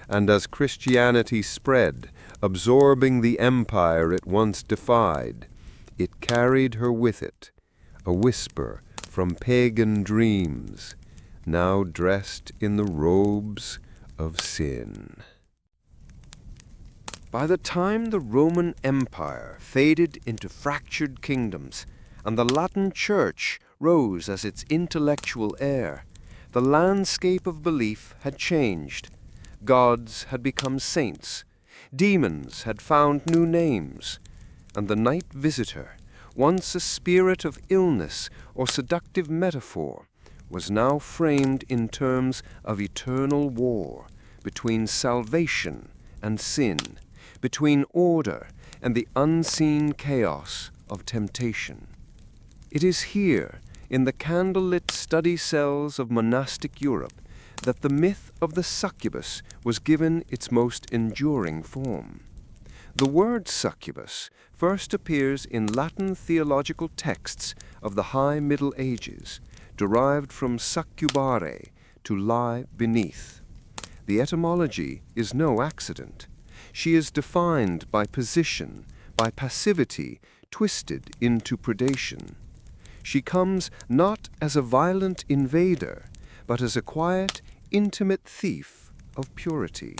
S2: And as Christianity spread, absorbing the empire it once defied, it carried her with it, a whisper from pagan dreams, now dressed in the robes of sin. By the time the Roman Empire faded into fractured kingdoms, and the Latin Church rose as its intellectual heir, the landscape of belief had changed. Gods had become saints, demons had found new names, and the night visitor, once a spirit of illness or seductive metaphor, was now framed in terms of eternal war between salvation and sin, between order and the unseen chaos of temptation. It is here, in the candlelit study cells of monastic Europe, that the myth of the succubus was given its most enduring form. The word succubus first appears in Latin theological texts of the High Middle Ages, derived from succubare, to lie beneath. The etymology is no accident. She is defined by position, by passivity, twisted into predation. She comes not as a violent invader, but as a quiet, intimate thief of purity.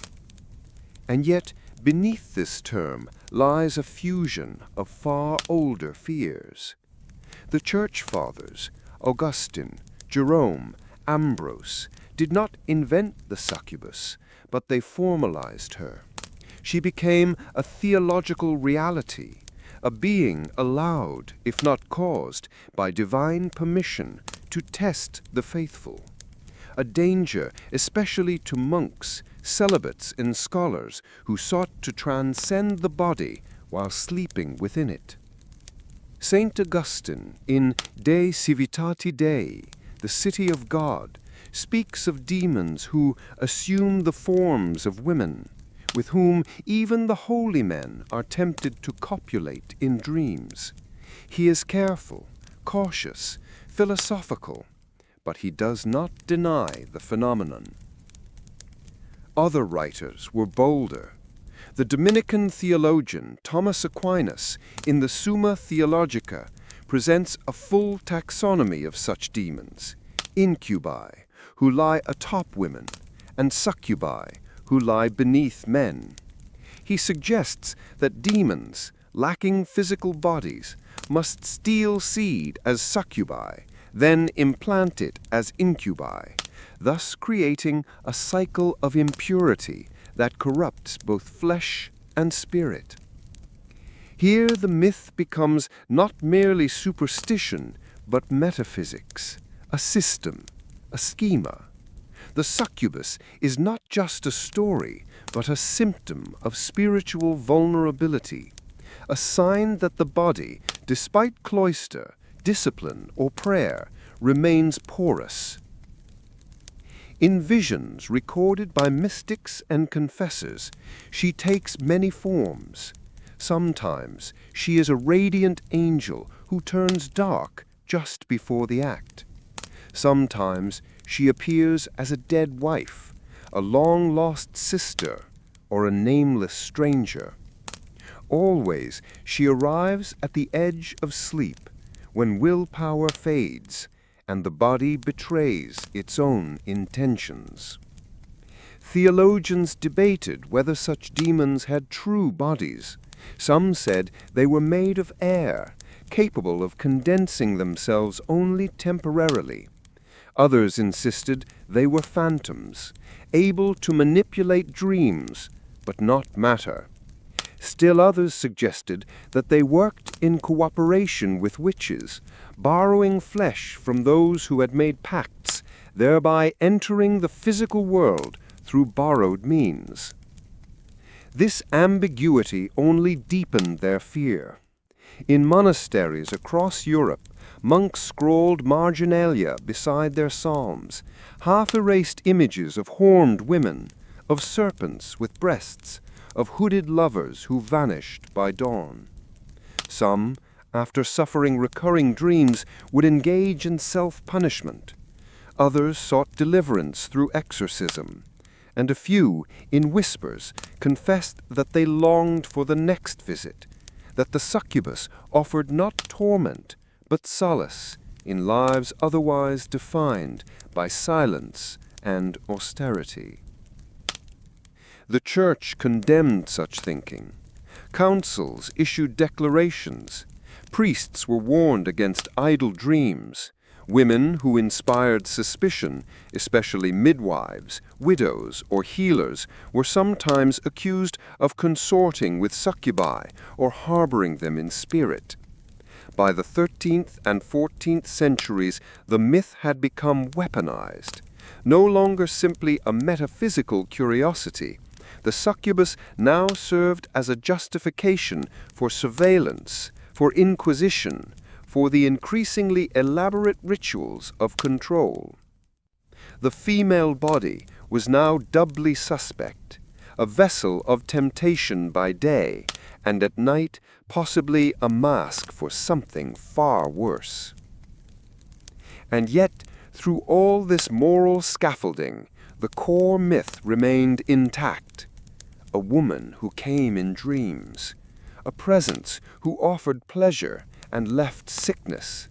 S2: And yet, beneath this term lies a fusion of far older fears. The Church Fathers, Augustine, Jerome, Ambrose, did not invent the succubus, but they formalized her. She became a theological reality, a being allowed, if not caused, by divine permission to test the faithful. A danger especially to monks, celibates, and scholars who sought to transcend the body while sleeping within it. Saint Augustine, in De Civitate Dei, the City of God, speaks of demons who assume the forms of women, with whom even the holy men are tempted to copulate in dreams. He is careful, cautious, philosophical, but he does not deny the phenomenon. Other writers were bolder. The Dominican theologian Thomas Aquinas, in the Summa Theologica, presents a full taxonomy of such demons: incubi, who lie atop women, and succubi, who lie beneath men. He suggests that demons, lacking physical bodies, must steal seed as succubi, then implant it as incubi, thus creating a cycle of impurity that corrupts both flesh and spirit. Here the myth becomes not merely superstition, but metaphysics, a system, a schema. The succubus is not just a story, but a symptom of spiritual vulnerability, a sign that the body, despite cloister, discipline, or prayer, remains porous. In visions recorded by mystics and confessors, she takes many forms. Sometimes she is a radiant angel who turns dark just before the act. Sometimes she appears as a dead wife, a long-lost sister, or a nameless stranger. Always she arrives at the edge of sleep, when willpower fades and the body betrays its own intentions. Theologians debated whether such demons had true bodies. Some said they were made of air, capable of condensing themselves only temporarily. Others insisted they were phantoms, able to manipulate dreams, but not matter. Still others suggested that they worked in cooperation with witches, borrowing flesh from those who had made pacts, thereby entering the physical world through borrowed means. This ambiguity only deepened their fear. In monasteries across Europe, monks scrawled marginalia beside their psalms, half-erased images of horned women, of serpents with breasts, of hooded lovers who vanished by dawn. Some, after suffering recurring dreams, would engage in self-punishment. Others sought deliverance through exorcism, and a few, in whispers, confessed that they longed for the next visit, that the succubus offered not torment, but solace in lives otherwise defined by silence and austerity. The Church condemned such thinking. Councils issued declarations. Priests were warned against idle dreams. Women who inspired suspicion, especially midwives, widows, or healers, were sometimes accused of consorting with succubi or harboring them in spirit. By the 13th and 14th centuries, the myth had become weaponized. No longer simply a metaphysical curiosity, the succubus now served as a justification for surveillance, for inquisition, for the increasingly elaborate rituals of control. The female body was now doubly suspect, a vessel of temptation by day, and at night possibly a mask for something far worse. And yet, through all this moral scaffolding, the core myth remained intact. A woman who came in dreams, a presence who offered pleasure and left sickness,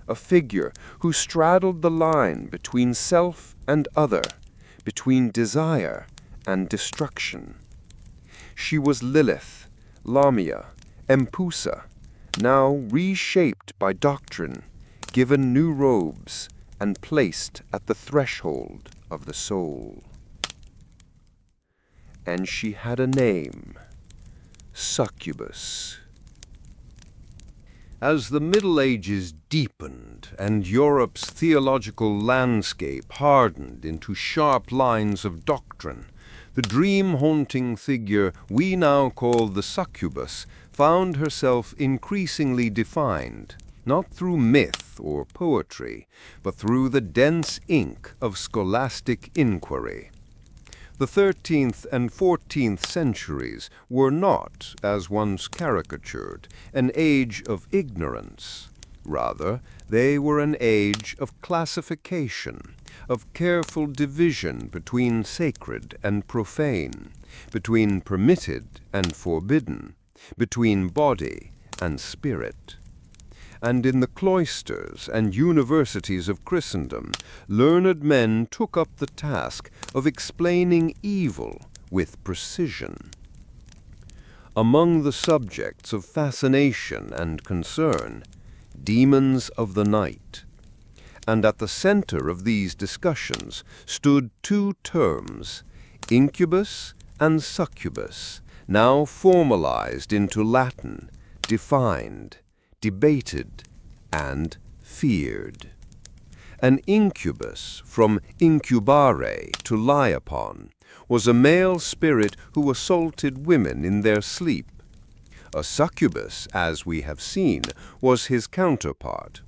S2: a figure who straddled the line between self and other, between desire and destruction. She was Lilith, Lamia, Empusa, now reshaped by doctrine, given new robes, and placed at the threshold of the soul. And she had a name, Succubus.
S1: As the Middle Ages deepened and Europe's theological landscape hardened into sharp lines of doctrine, the dream-haunting figure we now call the succubus found herself increasingly defined, not through myth or poetry, but through the dense ink of scholastic inquiry. The 13th and 14th centuries were not, as once caricatured, an age of ignorance. Rather, they were an age of classification, of careful division between sacred and profane, between permitted and forbidden, between body and spirit. And in the cloisters and universities of Christendom, learned men took up the task of explaining evil with precision. Among the subjects of fascination and concern, demons of the night. And at the center of these discussions stood two terms, incubus and succubus, now formalized into Latin, defined, debated, and feared. An incubus, from incubare, to lie upon, was a male spirit who assaulted women in their sleep. A succubus, as we have seen, was his counterpart.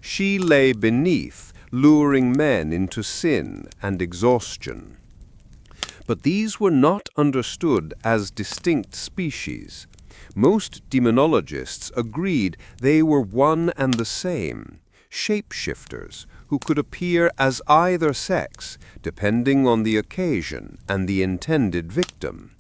S1: She lay beneath, luring men into sin and exhaustion. But these were not understood as distinct species. Most demonologists agreed they were one and the same, shapeshifters who could appear as either sex, depending on the occasion and the intended victim.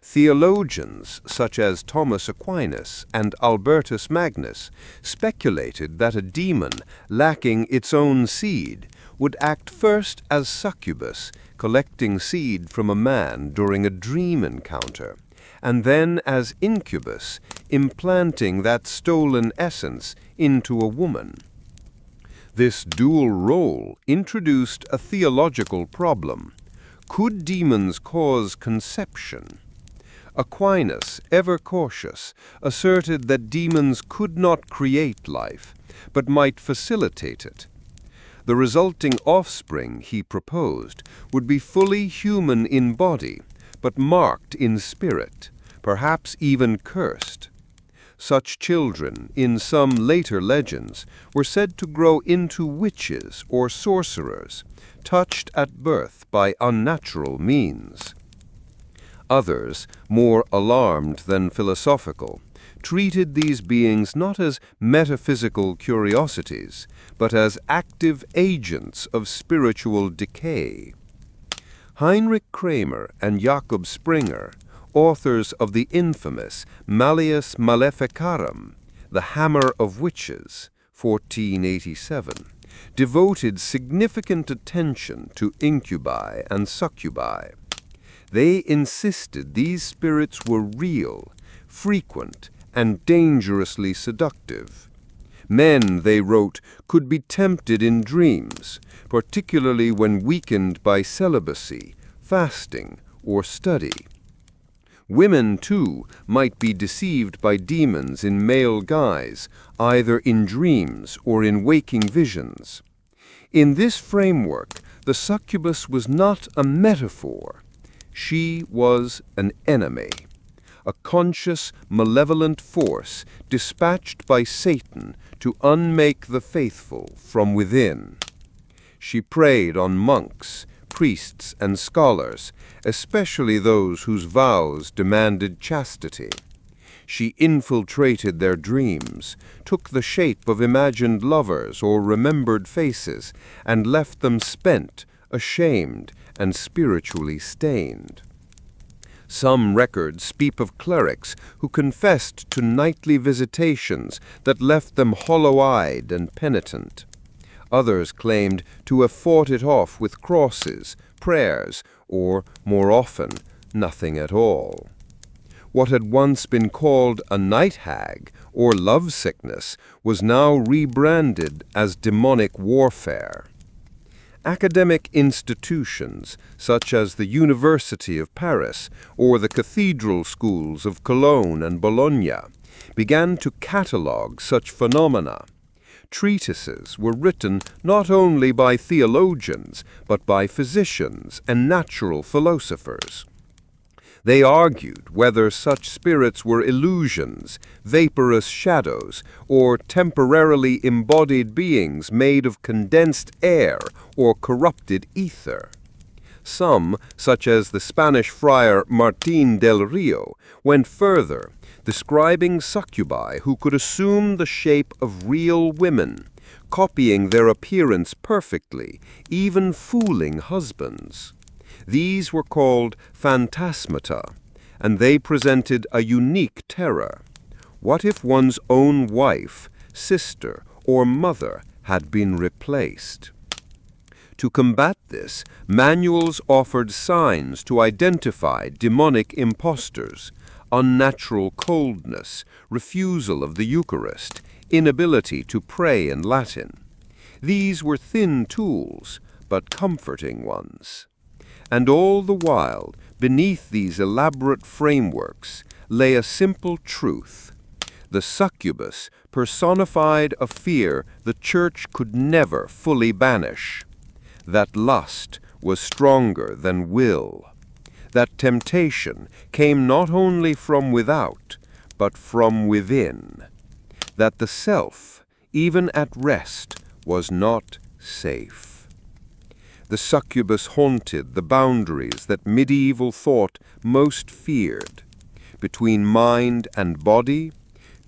S1: Theologians such as Thomas Aquinas and Albertus Magnus speculated that a demon lacking its own seed would act first as succubus, collecting seed from a man during a dream encounter, and then as incubus, implanting that stolen essence into a woman. This dual role introduced a theological problem. Could demons cause conception? Aquinas, ever cautious, asserted that demons could not create life, but might facilitate it. The resulting offspring, he proposed, would be fully human in body, but marked in spirit, perhaps even cursed. Such children, in some later legends, were said to grow into witches or sorcerers, touched at birth by unnatural means. Others, more alarmed than philosophical, treated these beings not as metaphysical curiosities, but as active agents of spiritual decay. Heinrich Kramer and Jakob Springer, authors of the infamous Malleus Maleficarum, The Hammer of Witches, 1487, devoted significant attention to incubi and succubi. They insisted these spirits were real, frequent, and dangerously seductive. Men, they wrote, could be tempted in dreams, particularly when weakened by celibacy, fasting, or study. Women, too, might be deceived by demons in male guise, either in dreams or in waking visions. In this framework, the succubus was not a metaphor. She was an enemy, a conscious, malevolent force dispatched by Satan to unmake the faithful from within. She preyed on monks, priests, and scholars, especially those whose vows demanded chastity. She infiltrated their dreams, took the shape of imagined lovers or remembered faces, and left them spent, ashamed, and spiritually stained.
S2: Some records speak of clerics who confessed to nightly visitations that left them hollow-eyed and penitent. Others claimed to have fought it off with crosses, prayers, or, more often, nothing at all. What had once been called a night hag or lovesickness was now rebranded as demonic warfare. Academic institutions, such as the University of Paris or the cathedral schools of Cologne and Bologna, began to catalogue such phenomena. Treatises were written not only by theologians, but by physicians and natural philosophers. They argued whether such spirits were illusions, vaporous shadows, or temporarily embodied beings made of condensed air or corrupted ether. Some, such as the Spanish friar Martín del Rio, went further, describing succubi who could assume the shape of real women, copying their appearance perfectly, even fooling husbands. These were called phantasmata, and they presented a unique terror. What if one's own wife, sister, or mother had been replaced? To combat this, manuals offered signs to identify demonic impostors: unnatural coldness, refusal of the Eucharist, inability to pray in Latin. These were thin tools, but comforting ones. And all the while, beneath these elaborate frameworks, lay a simple truth. The succubus personified a fear the Church could never fully banish. That lust was stronger than will. That temptation came not only from without, but from within. That the self, even at rest, was not safe. The succubus haunted the boundaries that medieval thought most feared, between mind and body,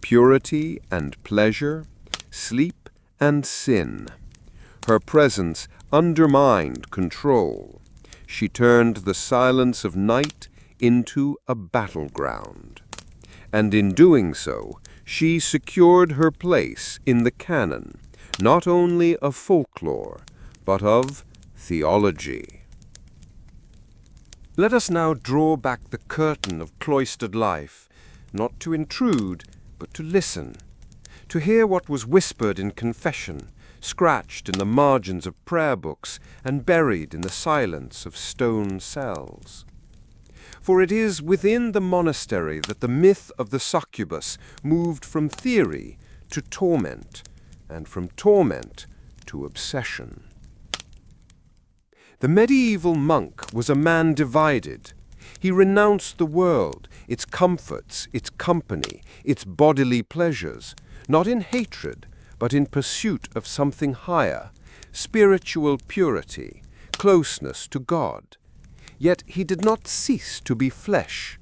S2: purity and pleasure, sleep and sin. Her presence undermined control. She turned the silence of night into a battleground. And in doing so, she secured her place in the canon, not only of folklore, but of theology. Let us now draw back the curtain of cloistered life, not to intrude, but to listen, to hear what was whispered in confession, scratched in the margins of prayer books, and buried in the silence of stone cells. For it is within the monastery that the myth of the succubus moved from theory to torment, and from torment to obsession. The medieval monk was a man divided. He renounced the world, its comforts, its company, its bodily pleasures, not in hatred, but in pursuit of something higher, spiritual purity, closeness to God. Yet he did not cease to be flesh.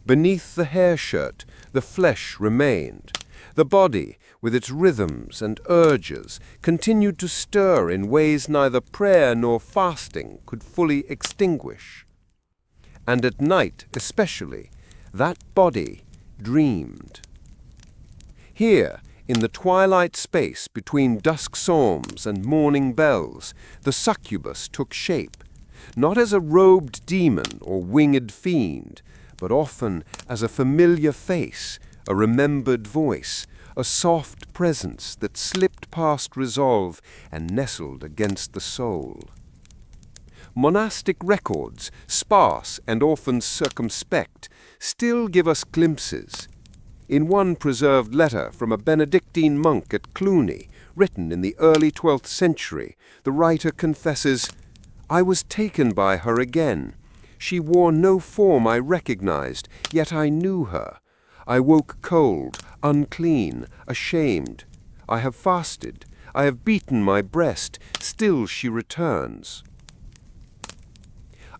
S2: Beneath the hair shirt, the flesh remained. The body, with its rhythms and urges, continued to stir in ways neither prayer nor fasting could fully extinguish. And at night, especially, that body dreamed. Here, in the twilight space between dusk psalms and morning bells, the succubus took shape, not as a robed demon or winged fiend, but often as a familiar face, a remembered voice, a soft presence that slipped past resolve and nestled against the soul. Monastic records, sparse and often circumspect, still give us glimpses. In one preserved letter from a Benedictine monk at Cluny, written in the early 12th century, the writer confesses, "I was taken by her again. She wore no form I recognized, yet I knew her. I woke cold, unclean, ashamed. I have fasted. I have beaten my breast. Still she returns."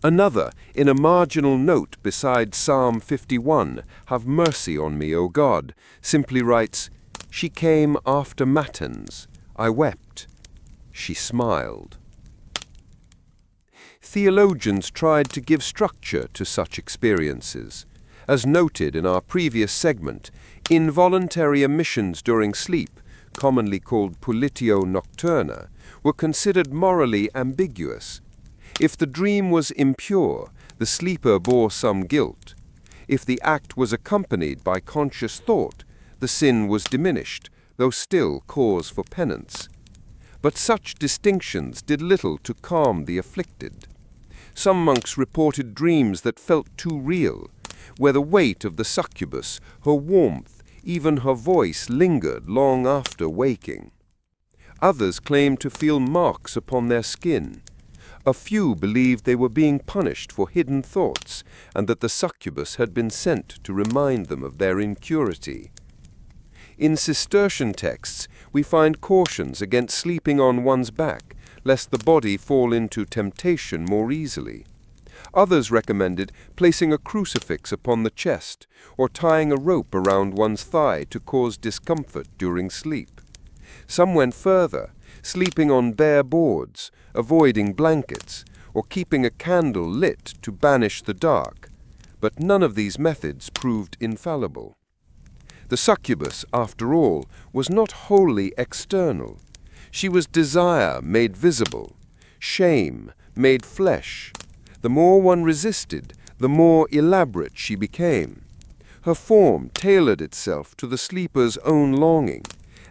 S2: Another, in a marginal note beside Psalm 51, "Have mercy on me, O God," simply writes, "She came after matins. I wept. She smiled."
S1: Theologians tried to give structure to such experiences. As noted in our previous segment, involuntary emissions during sleep, commonly called pulitio nocturna, were considered morally ambiguous. If the dream was impure, the sleeper bore some guilt. If the act was accompanied by conscious thought, the sin was diminished, though still cause for penance. But such distinctions did little to calm the afflicted. Some monks reported dreams that felt too real, where the weight of the succubus, her warmth, even her voice lingered long after waking. Others claimed to feel marks upon their skin. A few believed they were being punished for hidden thoughts, and that the succubus had been sent to remind them of their impurity. In Cistercian texts, we find cautions against sleeping on one's back, lest the body fall into temptation more easily. Others recommended placing a crucifix upon the chest, or tying a rope around one's thigh to cause discomfort during sleep. Some went further, sleeping on bare boards, avoiding blankets, or keeping a candle lit to banish the dark, but none of these methods proved infallible. The succubus, after all, was not wholly external. She was desire made visible, shame made flesh. The more one resisted, the more elaborate she became. Her form tailored itself to the sleeper's own longing,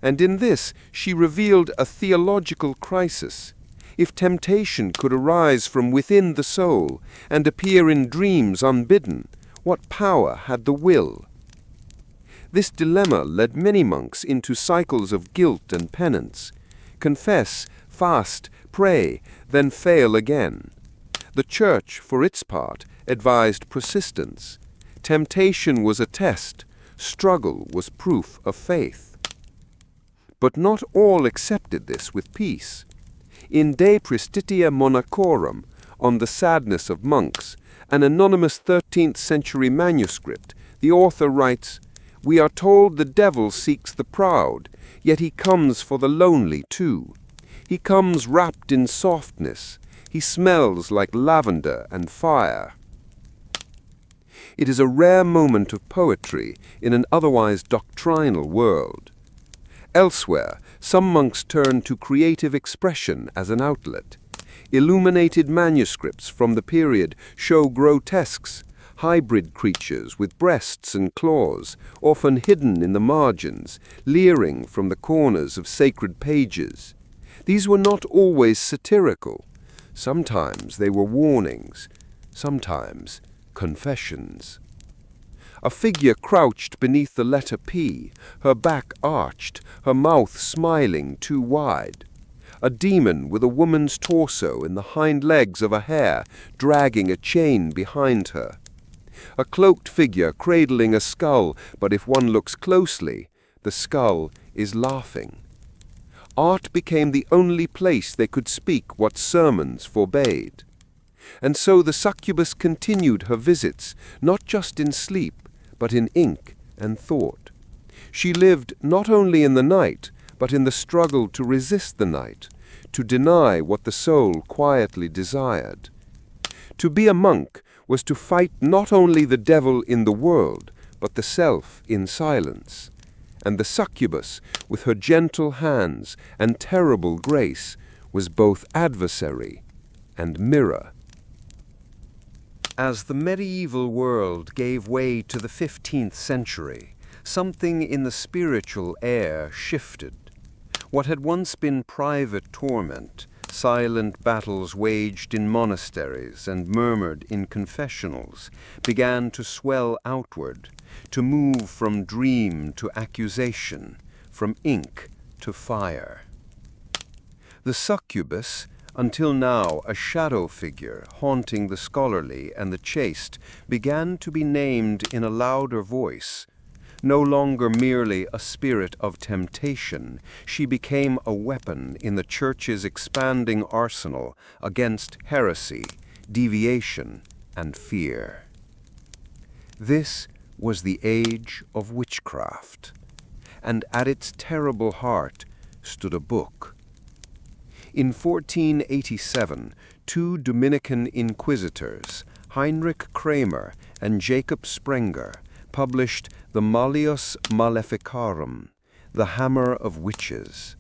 S1: and in this she revealed a theological crisis. If temptation could arise from within the soul and appear in dreams unbidden, what power had the will? This dilemma led many monks into cycles of guilt and penance. Confess, fast, pray, then fail again. The Church, for its part, advised persistence. Temptation was a test, struggle was proof of faith. But not all accepted this with peace. In De Pristitia Monachorum, on the sadness of monks, an anonymous 13th century manuscript, the author writes, "We are told the devil seeks the proud, yet he comes for the lonely too. He comes wrapped in softness. He smells like lavender and fire." It is a rare moment of poetry in an otherwise doctrinal world. Elsewhere, some monks turn to creative expression as an outlet. Illuminated manuscripts from the period show grotesques, hybrid creatures with breasts and claws, often hidden in the margins, leering from the corners of sacred pages. These were not always satirical. Sometimes they were warnings, sometimes confessions. A figure crouched beneath the letter P, her back arched, her mouth smiling too wide. A demon with a woman's torso in the hind legs of a hare, dragging a chain behind her. A cloaked figure cradling a skull, but if one looks closely, the skull is laughing. Art became the only place they could speak what sermons forbade. And so the succubus continued her visits, not just in sleep, but in ink and thought. She lived not only in the night, but in the struggle to resist the night, to deny what the soul quietly desired. To be a monk was to fight not only the devil in the world, but the self in silence. And the succubus, with her gentle hands and terrible grace, was both adversary and mirror. As the medieval world gave way to the 15th century, something in the spiritual air shifted. What had once been private torment, silent battles waged in monasteries and murmured in confessionals, began to swell outward, to move from dream to accusation, from ink to fire. The succubus, until now a shadow figure haunting the scholarly and the chaste, began to be named in a louder voice. No longer merely a spirit of temptation, she became a weapon in the Church's expanding arsenal against heresy, deviation, and fear. This was the age of witchcraft, and at its terrible heart stood a book.
S2: In 1487, two Dominican inquisitors, Heinrich Kramer and Jacob Sprenger, published the Malleus Maleficarum, the Hammer of Witches.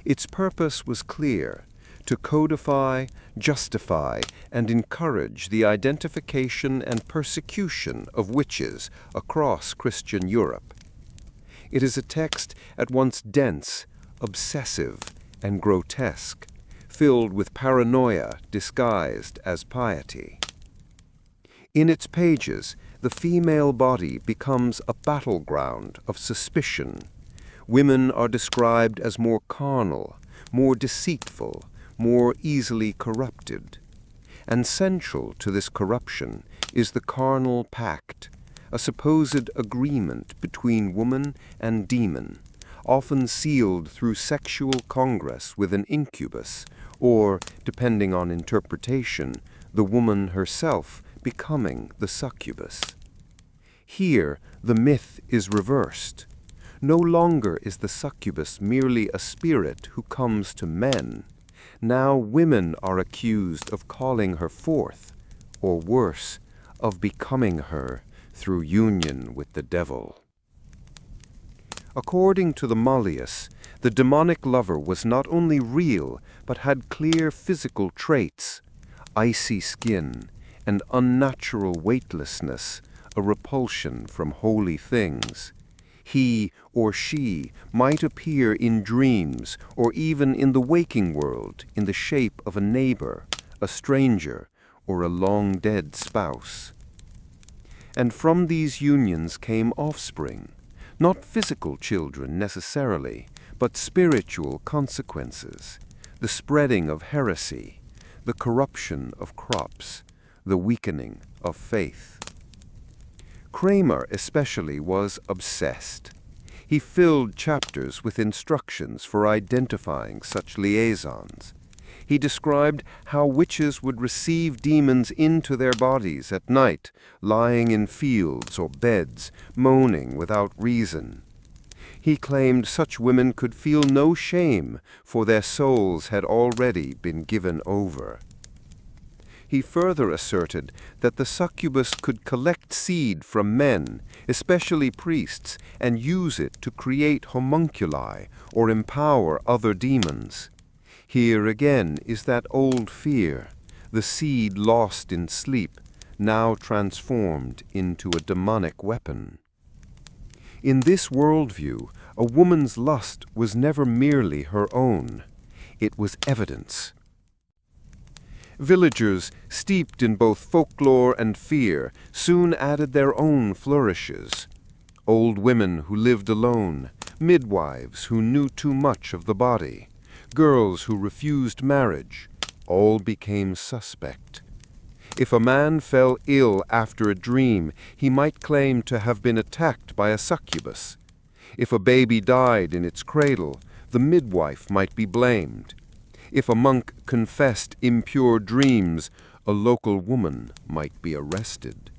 S2: Its purpose was clear: to codify, justify, and encourage the identification and persecution of witches across Christian Europe. It is a text at once dense, obsessive, and grotesque, filled with paranoia disguised as piety. In its pages, the female body becomes a battleground of suspicion. Women are described as more carnal, more deceitful, more easily corrupted. And central to this corruption is the carnal pact, a supposed agreement between woman and demon, often sealed through sexual congress with an incubus, or, depending on interpretation, the woman herself becoming the succubus. Here, the myth is reversed. No longer is the succubus merely a spirit who comes to men. Now women are accused of calling her forth, or worse, of becoming her through union with the devil. According to the Malleus, the demonic lover was not only real, but had clear physical traits: icy skin, and unnatural weightlessness, a repulsion from holy things. He or she might appear in dreams or even in the waking world in the shape of a neighbor, a stranger, or a long-dead spouse. And from these unions came offspring, not physical children necessarily, but spiritual consequences, the spreading of heresy, the corruption of crops, the weakening of faith. Kramer especially was obsessed. He filled chapters with instructions for identifying such liaisons. He described how witches would receive demons into their bodies at night, lying in fields or beds, moaning without reason. He claimed such women could feel no shame, for their souls had already been given over. He further asserted that the succubus could collect seed from men, especially priests, and use it to create homunculi or empower other demons. Here again is that old fear, the seed lost in sleep, now transformed into a demonic weapon. In this worldview, a woman's lust was never merely her own. It was evidence. Villagers, steeped in both folklore and fear, soon added their own flourishes. Old women who lived alone, midwives who knew too much of the body, girls who refused marriage, all became suspect. If a man fell ill after a dream, he might claim to have been attacked by a succubus. If a baby died in its cradle, the midwife might be blamed. If a monk confessed impure dreams, a local woman might be arrested.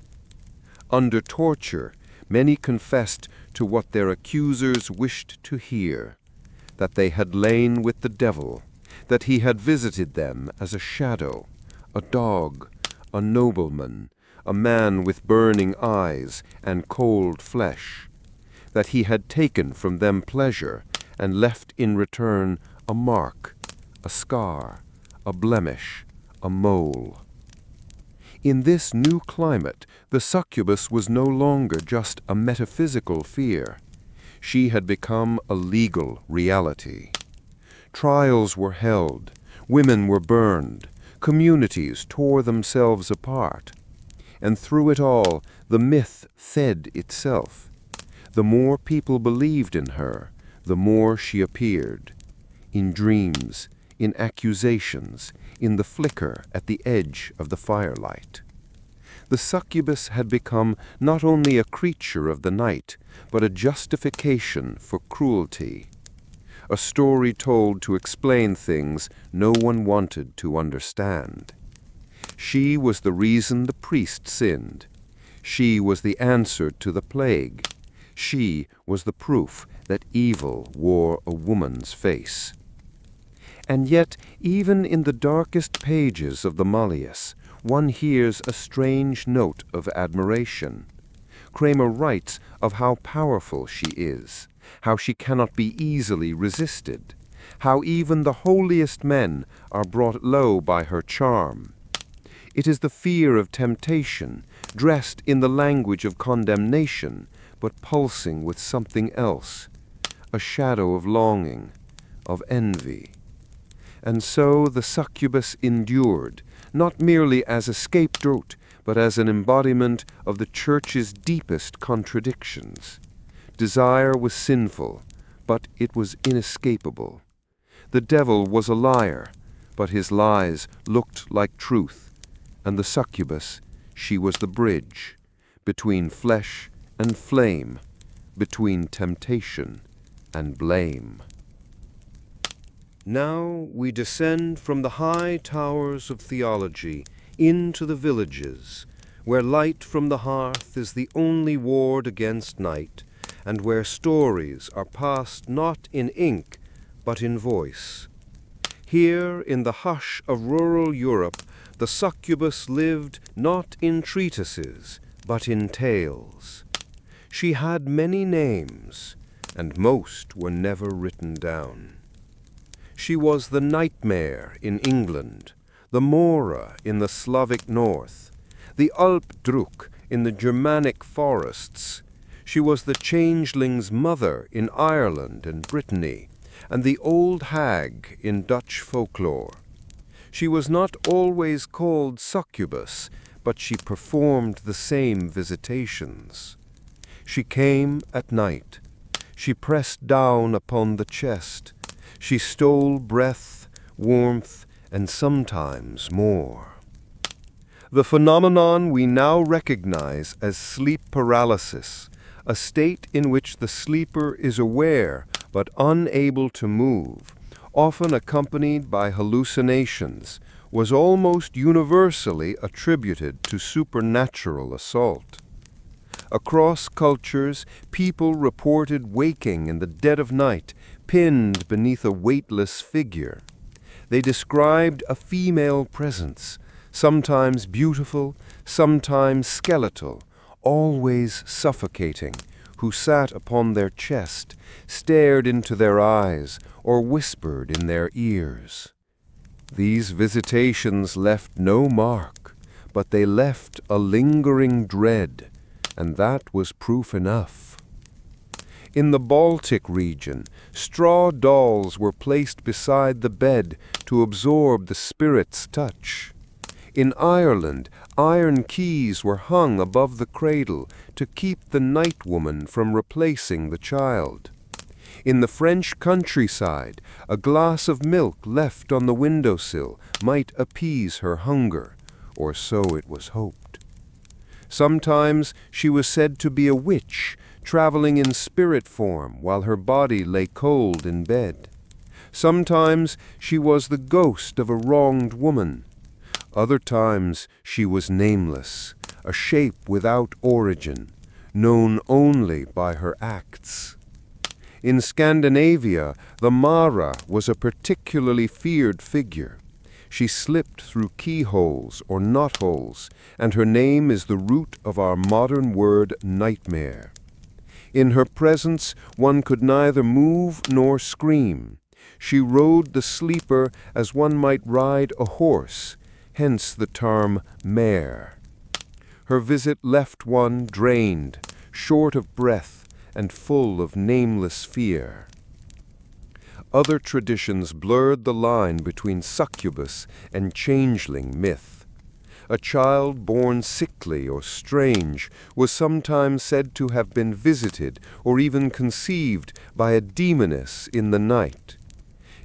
S2: Under torture, many confessed to what their accusers wished to hear: that they had lain with the devil, that he had visited them as a shadow, a dog, a nobleman, a man with burning eyes and cold flesh, that he had taken from them pleasure and left in return a mark, a scar, a blemish, a mole. In this new climate, the succubus was no longer just a metaphysical fear. She had become a legal reality. Trials were held, women were burned, communities tore themselves apart. And through it all, the myth fed itself. The more people believed in her, the more she appeared. In dreams, in accusations, in the flicker at the edge of the firelight. The succubus had become not only a creature of the night, but a justification for cruelty. A story told to explain things no one wanted to understand. She was the reason the priest sinned. She was the answer to the plague. She was the proof that evil wore a woman's face. And yet, even in the darkest pages of the Malleus, one hears a strange note of admiration. Kramer writes of how powerful she is, how she cannot be easily resisted, how even the holiest men are brought low by her charm. It is the fear of temptation, dressed in the language of condemnation, but pulsing with something else, a shadow of longing, of envy. And so the succubus endured, not merely as a scapegoat, but as an embodiment of the Church's deepest contradictions. Desire was sinful, but it was inescapable. The devil was a liar, but his lies looked like truth. And the succubus, she was the bridge between flesh and flame, between temptation and blame.
S1: Now we descend from the high towers of theology into the villages, where light from the hearth is the only ward against night, and where stories are passed not in ink, but in voice. Here, in the hush of rural Europe, the succubus lived not in treatises, but in tales. She had many names, and most were never written down. She was the nightmare in England, the Mora in the Slavic north, the Alpdruk in the Germanic forests. She was the changeling's mother in Ireland and Brittany, and the old hag in Dutch folklore. She was not always called succubus, but she performed the same visitations. She came at night. She pressed down upon the chest. She stole breath, warmth, and sometimes more. The phenomenon we now recognize as sleep paralysis, a state in which the sleeper is aware but unable to move, often accompanied by hallucinations, was almost universally attributed to supernatural assault. Across cultures, people reported waking in the dead of night, pinned beneath a weightless figure. They described a female presence, sometimes beautiful, sometimes skeletal, always suffocating, who sat upon their chest, stared into their eyes, or whispered in their ears. These visitations left no mark, but they left a lingering dread, and that was proof enough. In the Baltic region, straw dolls were placed beside the bed to absorb the spirit's touch. In Ireland, iron keys were hung above the cradle to keep the night woman from replacing the child. In the French countryside, a glass of milk left on the windowsill might appease her hunger, or so it was hoped. Sometimes she was said to be a witch, traveling in spirit form while her body lay cold in bed. Sometimes she was the ghost of a wronged woman. Other times she was nameless, a shape without origin, known only by her acts. In Scandinavia, the Mara was a particularly feared figure. She slipped through keyholes or knotholes, and her name is the root of our modern word nightmare. In her presence one could neither move nor scream. She rode the sleeper as one might ride a horse, hence the term mare. Her visit left one drained, short of breath, and full of nameless fear. Other traditions blurred the line between succubus and changeling myth. A child born sickly or strange was sometimes said to have been visited or even conceived by a demoness in the night.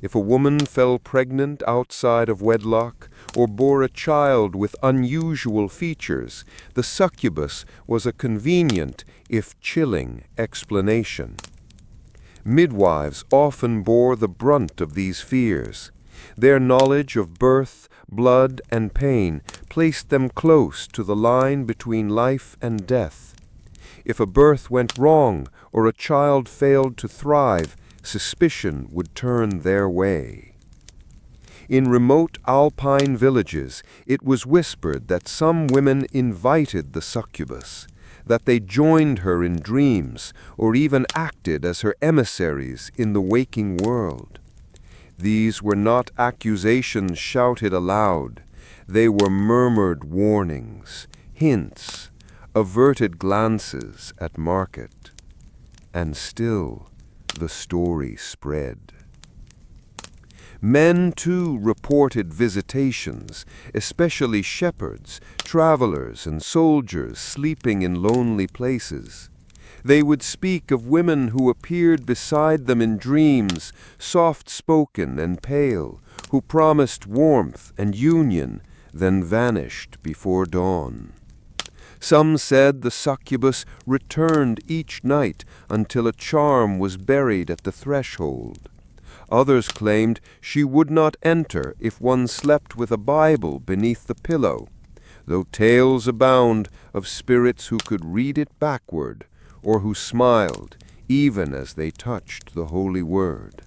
S1: If a woman fell pregnant outside of wedlock or bore a child with unusual features, the succubus was a convenient, if chilling, explanation. Midwives often bore the brunt of these fears. Their knowledge of birth, blood, and pain placed them close to the line between life and death. If a birth went wrong or a child failed to thrive, suspicion would turn their way.
S2: In remote alpine villages, it was whispered that some women invited the succubus, that they joined her in dreams or even acted as her emissaries in the waking world. These were not accusations shouted aloud. They were murmured warnings, hints, averted glances at market. And still the story spread. Men, too, reported visitations, especially shepherds, travelers, and soldiers sleeping in lonely places. They would speak of women who appeared beside them in dreams, soft-spoken and pale, who promised warmth and union, then vanished before dawn. Some said the succubus returned each night until a charm was buried at the threshold. Others claimed she would not enter if one slept with a Bible beneath the pillow, though tales abound of spirits who could read it backward, or who smiled even as they touched the holy word.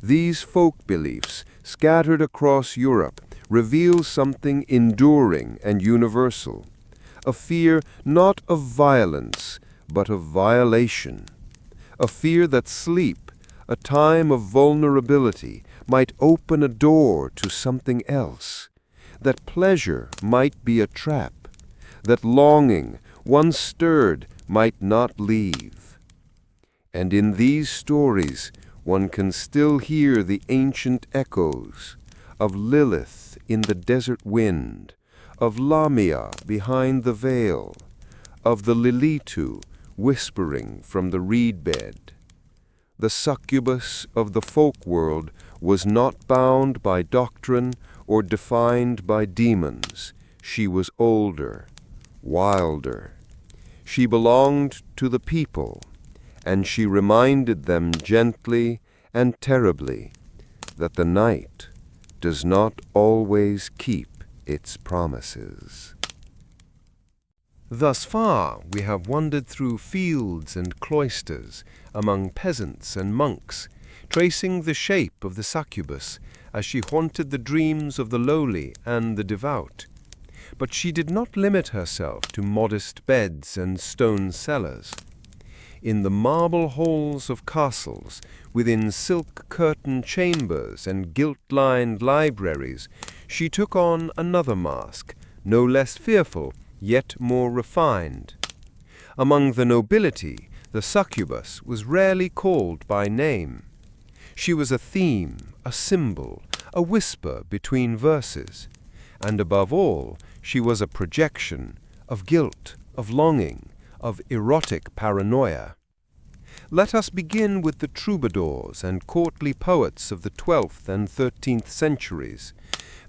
S2: These folk beliefs, scattered across Europe, reveal something enduring and universal, a fear not of violence, but of violation, a fear that sleep, a time of vulnerability, might open a door to something else, that pleasure might be a trap, that longing, once stirred, might not leave. And in these stories one can still hear the ancient echoes of Lilith in the desert wind, of Lamia behind the veil, of the lilitu whispering from the reed bed. The succubus of the folk world was not bound by doctrine or defined by demons. She was older, wilder. She belonged to the people, and she reminded them gently and terribly that the night does not always keep its promises. Thus far we have wandered through fields and cloisters, among peasants and monks, tracing the shape of the succubus as she haunted the dreams of the lowly and the devout. But she did not limit herself to modest beds and stone cellars. In the marble halls of castles, within silk-curtained chambers and gilt-lined libraries, she took on another mask, no less fearful, yet more refined. Among the nobility, the succubus was rarely called by name. She was a theme, a symbol, a whisper between verses, and above all, she was a projection of guilt, of longing, of erotic paranoia. Let us begin with the troubadours and courtly poets of the 12th and 13th centuries,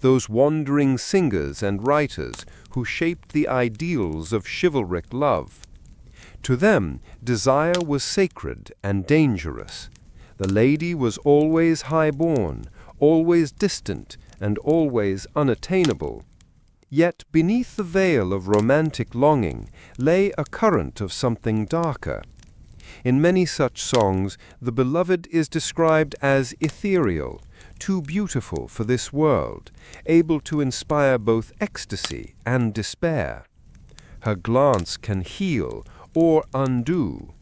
S2: those wandering singers and writers who shaped the ideals of chivalric love. To them, desire was sacred and dangerous. The lady was always high-born, always distant, and always unattainable. Yet beneath the veil of romantic longing lay a current of something darker. In many such songs, the beloved is described as ethereal, too beautiful for this world, able to inspire both ecstasy and despair. Her glance can heal or undo.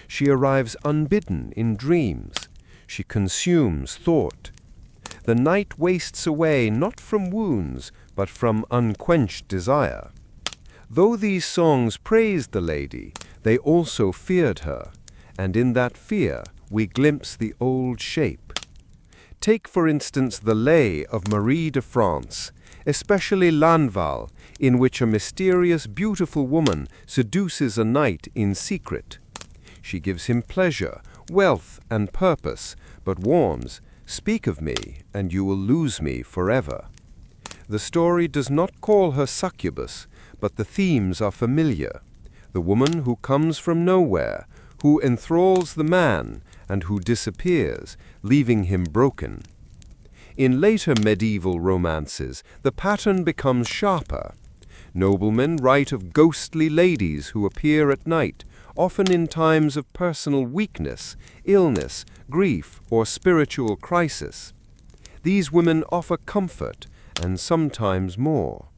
S2: She arrives unbidden in dreams. She consumes thought. The night wastes away not from wounds, but from unquenched desire. Though these songs praised the lady, they also feared her, and in that fear we glimpse the old shape. Take, for instance, the lay of Marie de France, especially Lanval, in which a mysterious, beautiful woman seduces a knight in secret. She gives him pleasure, wealth, and purpose, but warns, "Speak of me, and you will lose me forever." The story does not call her succubus, but the themes are familiar. The woman who comes from nowhere, who enthralls the man, and who disappears, leaving him broken. In later medieval romances, the pattern becomes sharper. Noblemen write of ghostly ladies who appear at night, often in times of personal weakness, illness, grief, or spiritual crisis.
S1: These women offer comfort, and sometimes more.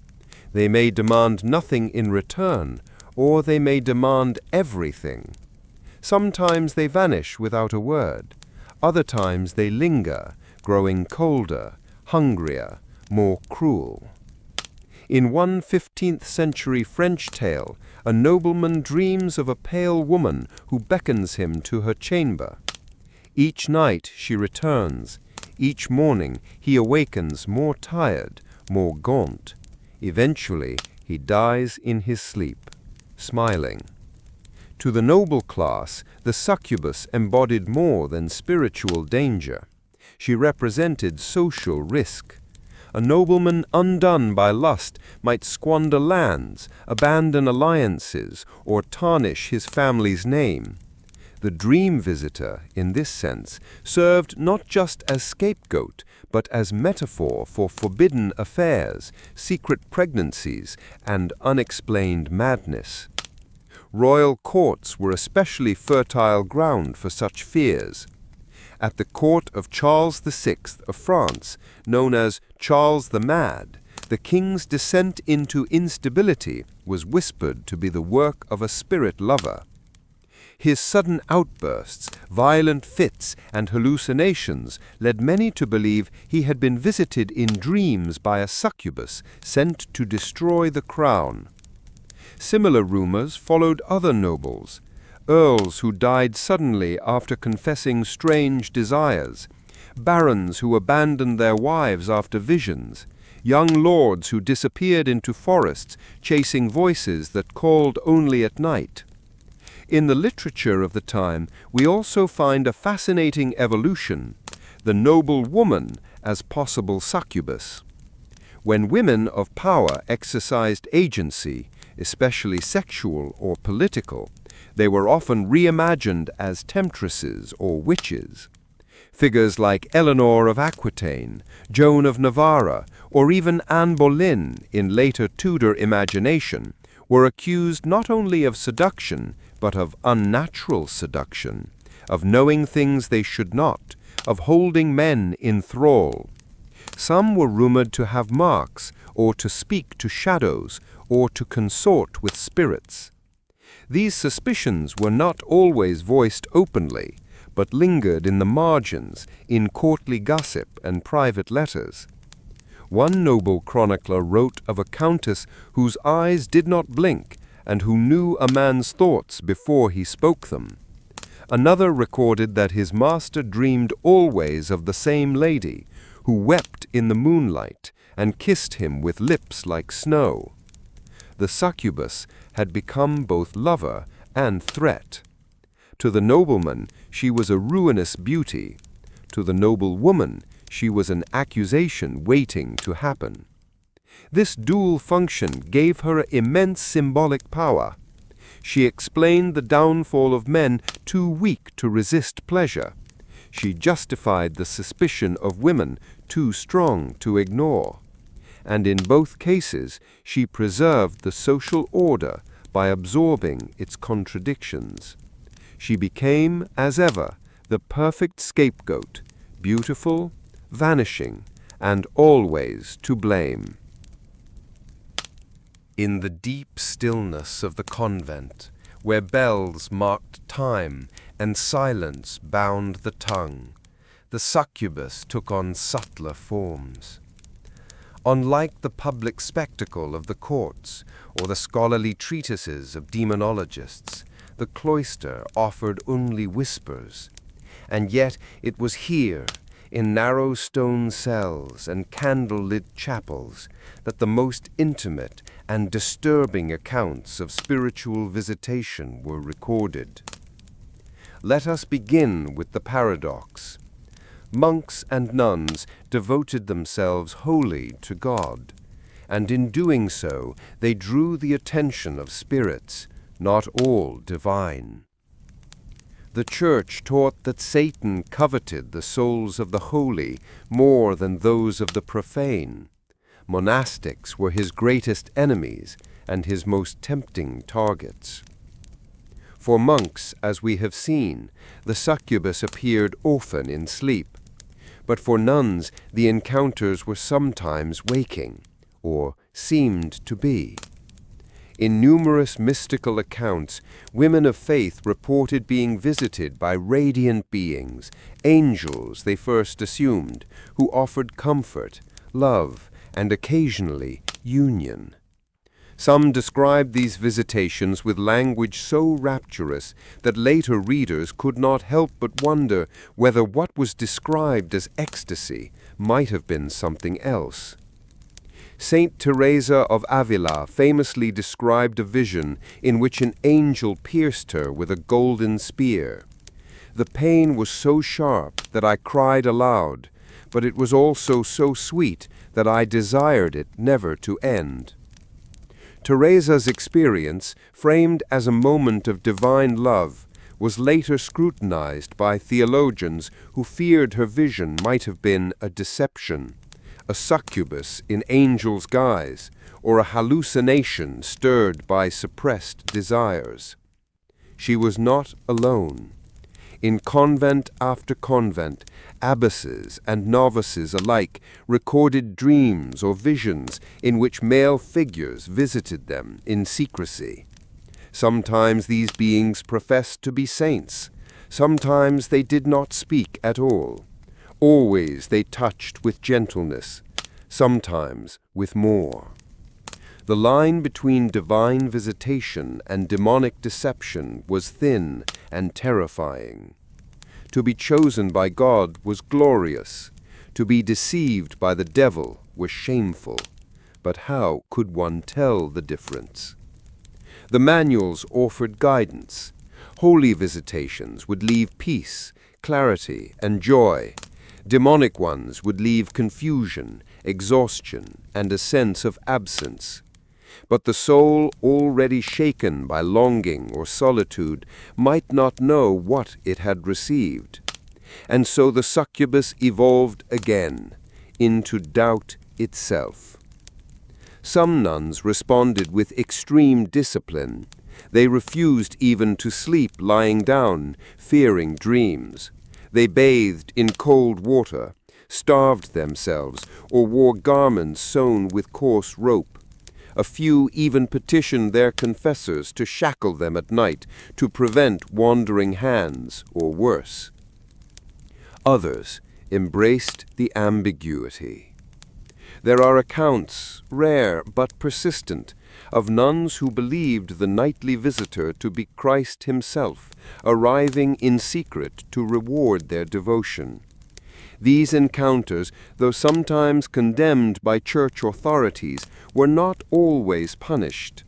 S1: They may demand nothing in return, or they may demand everything. Sometimes they vanish without a word. Other times they linger, growing colder, hungrier, more cruel. In one 15th century French tale, a nobleman dreams of a pale woman who beckons him to her chamber. Each night she returns. Each morning he awakens more tired, more gaunt. Eventually he dies in his sleep, smiling. To the noble class, the succubus embodied more than spiritual danger. She represented social risk. A nobleman undone by lust might squander lands, abandon alliances, or tarnish his family's name. The dream visitor, in this sense, served not just as scapegoat, but as metaphor for forbidden affairs, secret pregnancies, and unexplained madness. Royal courts were especially fertile ground for such fears. At the court of Charles VI of France, known as Charles the Mad, the king's descent into instability was whispered to be the work of a spirit lover. His sudden outbursts, violent fits, and hallucinations led many to believe he had been visited in dreams by a succubus sent to destroy the crown. Similar rumors followed other nobles, earls who died suddenly after confessing strange desires, barons who abandoned their wives after visions, young lords who disappeared into forests chasing voices that called only at night. In the literature of the time, we also find a fascinating evolution, the noble woman as possible succubus. When women of power exercised agency, especially sexual or political, they were often reimagined as temptresses or witches. Figures like Eleanor of Aquitaine, Joan of Navarre, or even Anne Boleyn in later Tudor imagination were accused not only of seduction, but of unnatural seduction, of knowing things they should not, of holding men in thrall. Some were rumored to have marks, or to speak to shadows, or to consort with spirits. These suspicions were not always voiced openly, but lingered in the margins, in courtly gossip and private letters. One noble chronicler wrote of a countess whose eyes did not blink, and who knew a man's thoughts before he spoke them. Another recorded that his master dreamed always of the same lady, who wept in the moonlight and kissed him with lips like snow. The succubus had become both lover and threat. To the nobleman, she was a ruinous beauty. To the noble woman, she was an accusation waiting to happen. This dual function gave her immense symbolic power. She explained the downfall of men too weak to resist pleasure. She justified the suspicion of women too strong to ignore. And in both cases, she preserved the social order by absorbing its contradictions. She became, as ever, the perfect scapegoat, beautiful, vanishing, and always to blame. In the deep stillness of the convent, where bells marked time and silence bound the tongue, the succubus took on subtler forms. Unlike the public spectacle of the courts or the scholarly treatises of demonologists, the cloister offered only whispers. And yet it was here, in narrow stone cells and candle-lit chapels, that the most intimate and disturbing accounts of spiritual visitation were recorded. Let us begin with the paradox. Monks and nuns devoted themselves wholly to God, and in doing so they drew the attention of spirits, not all divine. The Church taught that Satan coveted the souls of the holy more than those of the profane. Monastics were his greatest enemies and his most tempting targets. For monks, as we have seen, the succubus appeared often in sleep.
S2: but for nuns the encounters were sometimes waking, or seemed to be. In numerous mystical accounts, women of faith reported being visited by radiant beings, angels they first assumed, who offered comfort, love, and occasionally union. Some described these visitations with language so rapturous that later readers could not help but wonder whether what was described as ecstasy might have been something else. Saint Teresa of Avila famously described a vision in which an angel pierced her with a golden spear. The pain was so sharp that I cried aloud, but it was also so sweet that I desired it never to end. Teresa's experience, framed as a moment of divine love, was later scrutinized by theologians who feared her vision might have been a deception, a succubus in angel's guise, or a hallucination stirred by suppressed desires. She was not alone. In convent after convent, abbesses and novices alike recorded dreams or visions in which male figures visited them in secrecy. Sometimes these beings professed to be saints. Sometimes they did not speak at all. Always they touched with gentleness, sometimes with more. The line between divine visitation and demonic deception was thin and terrifying. To be chosen by God was glorious. To be deceived by the devil was shameful. But how could one tell the difference? The manuals offered guidance. Holy visitations would leave peace, clarity, and joy. Demonic ones would leave confusion, exhaustion, and a sense of absence. But the soul, already shaken by longing or solitude, might not know what it had received. And so the succubus evolved again, into doubt itself. Some nuns responded with extreme discipline. They refused even to sleep lying down, fearing dreams. They bathed in cold water, starved themselves, or wore garments sewn with coarse rope. A few even petitioned their confessors to shackle them at night to prevent wandering hands, or worse. Others embraced the ambiguity. There are accounts, rare but persistent, of nuns who believed the nightly visitor to be Christ himself, arriving in secret to reward their devotion. These encounters, though sometimes condemned by church authorities, were not always punished.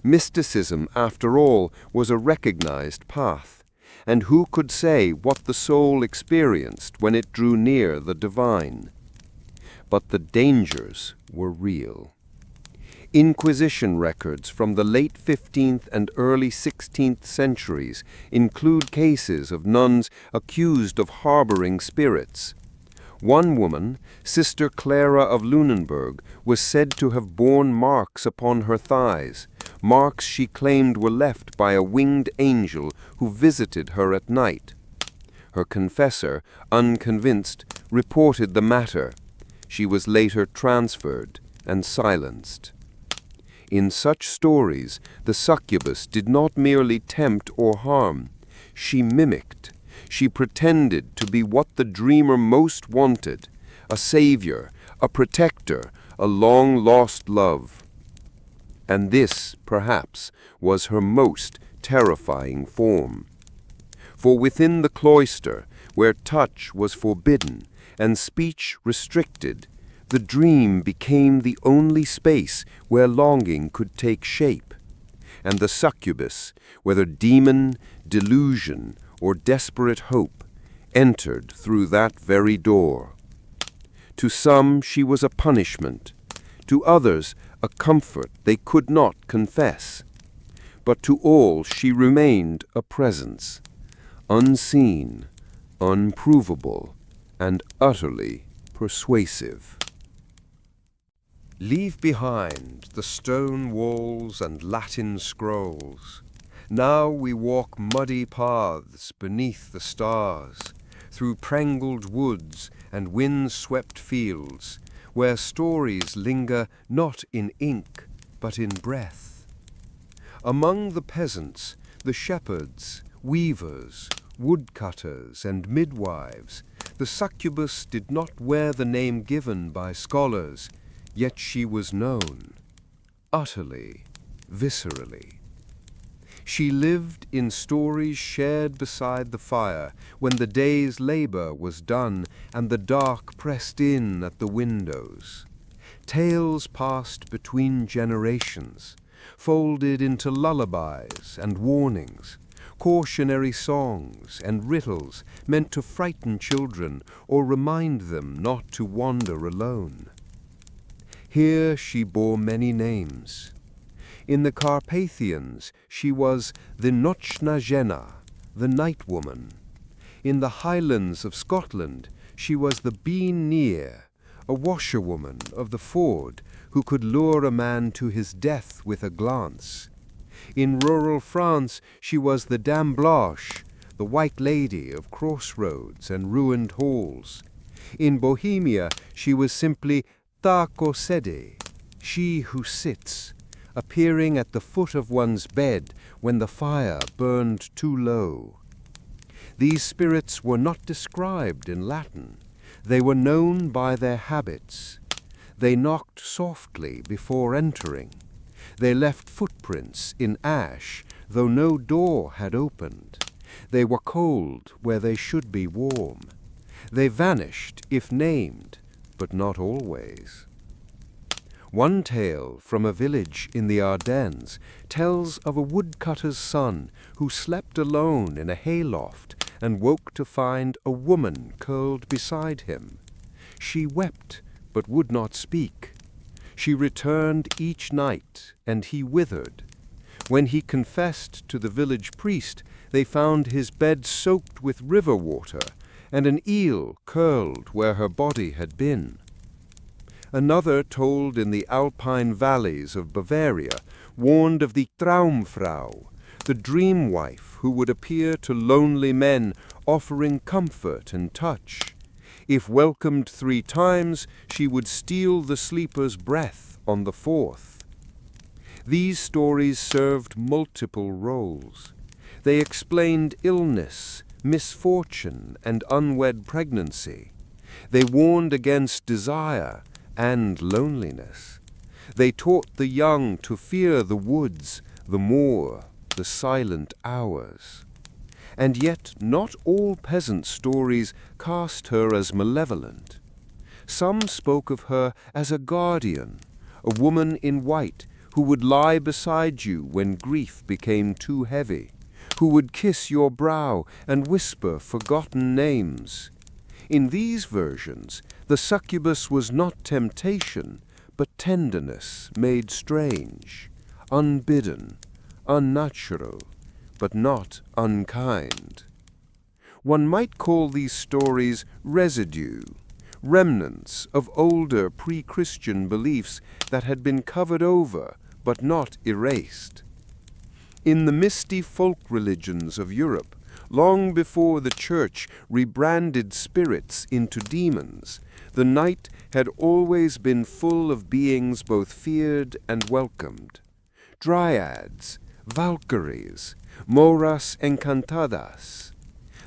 S2: Mysticism, after all, was a recognized path, and who could say what the soul experienced when it drew near the divine? But the dangers were real. Inquisition records from the late 15th and early 16th centuries include cases of nuns accused of harboring spirits. One woman, Sister Clara of Lunenburg, was said to have borne marks upon her thighs, marks she claimed were left by a winged angel who visited her at night. Her confessor, unconvinced, reported the matter. She was later transferred and silenced. In such stories, the succubus did not merely tempt or harm. She mimicked. She pretended to be what the dreamer most wanted, a savior, a protector, a long-lost love. And this, perhaps, was her most terrifying form. For within the cloister, where touch was forbidden and speech restricted, the dream became the only space where longing could take shape. And the succubus, whether demon, delusion, or desperate hope, entered through that very door. To some she was a punishment, to others a comfort they could not confess. But to all she remained a presence, unseen, unprovable, and utterly persuasive. Leave behind the stone walls and Latin scrolls. Now we walk muddy paths beneath the stars,
S1: through prangled woods and wind-swept fields, where stories linger not in ink, but in breath. Among the peasants, the shepherds, weavers, woodcutters, and midwives, the succubus did not wear the name given by scholars, yet she was known, utterly, viscerally. She lived in stories shared beside the fire when the day's labor was done and the dark pressed in at the windows. Tales passed between generations, folded into lullabies and warnings, cautionary songs and riddles meant to frighten children or remind them not to wander alone. Here she bore many names. In the Carpathians, she was the Nochna Jena, the night woman. In the highlands of Scotland, she was the Bean Near, a washerwoman of the ford who could lure a man to his death with a glance. In rural France, she was the Dame Blanche, the white lady of crossroads and ruined halls. In Bohemia, she was simply Ta Kosede, she who sits, appearing at the foot of one's bed when the fire burned too low. These spirits were not described in Latin. They were known by their habits. They knocked softly before entering. They left footprints in ash, though no door had opened. They were cold where they should be warm. They vanished if named, but not always. One tale from a village in the Ardennes tells of a woodcutter's son who slept alone in a hayloft and woke to find a woman curled beside him. She wept, but would not speak. She returned each night, and he withered. When he confessed to the village priest, they found his bed soaked with river water, and an eel curled where her body had been. Another, told in the alpine valleys of Bavaria, warned of the Traumfrau, the dream wife who would appear to lonely men offering comfort and touch. If welcomed 3 times, she would steal the sleeper's breath on the 4th. These stories served multiple roles. They explained illness, misfortune, and unwed pregnancy. They warned against desire and loneliness. They taught the young to fear the woods, the moor, the silent hours. And yet not all peasant stories cast her as malevolent. Some spoke of her as a guardian, a woman in white who would lie beside you when grief became too heavy, who would kiss your brow and whisper forgotten names. In these versions, the succubus was not temptation, but tenderness made strange, unbidden, unnatural, but not unkind. One might call these stories residue, remnants of older pre-Christian beliefs that had been covered over but not erased. In the misty folk religions of Europe, long before the Church rebranded spirits into demons, the night had always been full of beings both feared and welcomed. Dryads, Valkyries, Moras encantadas.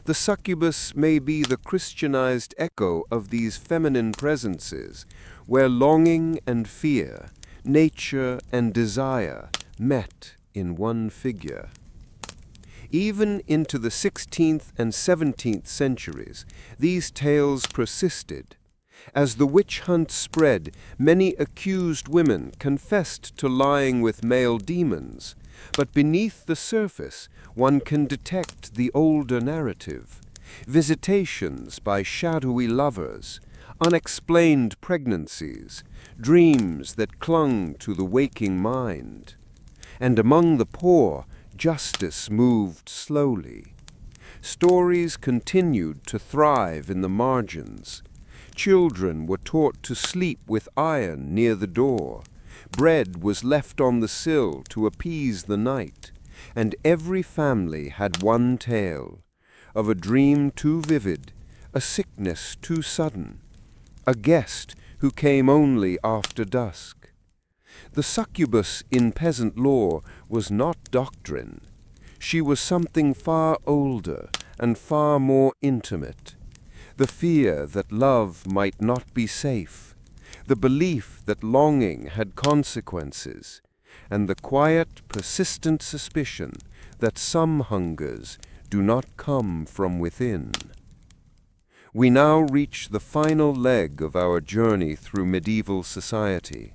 S1: The succubus may be the Christianized echo of these feminine presences, where longing and fear, nature and desire met in one figure. Even into the 16th and 17th centuries, these tales persisted. As the witch hunt spread, many accused women confessed to lying with male demons, but beneath the surface one can detect the older narrative: visitations by shadowy lovers, unexplained pregnancies, dreams that clung to the waking mind. And among the poor, justice moved slowly. Stories continued to thrive in the margins. Children were taught to sleep with iron near the door. Bread was left on the sill to appease the night. And every family had one tale of a dream too vivid,
S2: a sickness too sudden, a guest who came only after dusk. The succubus in peasant lore was not doctrine. She was something far older and far more intimate. The fear that love might not be safe, the belief that longing had consequences, and the quiet, persistent suspicion that some hungers do not come from within. We now reach the final leg of our journey through medieval society.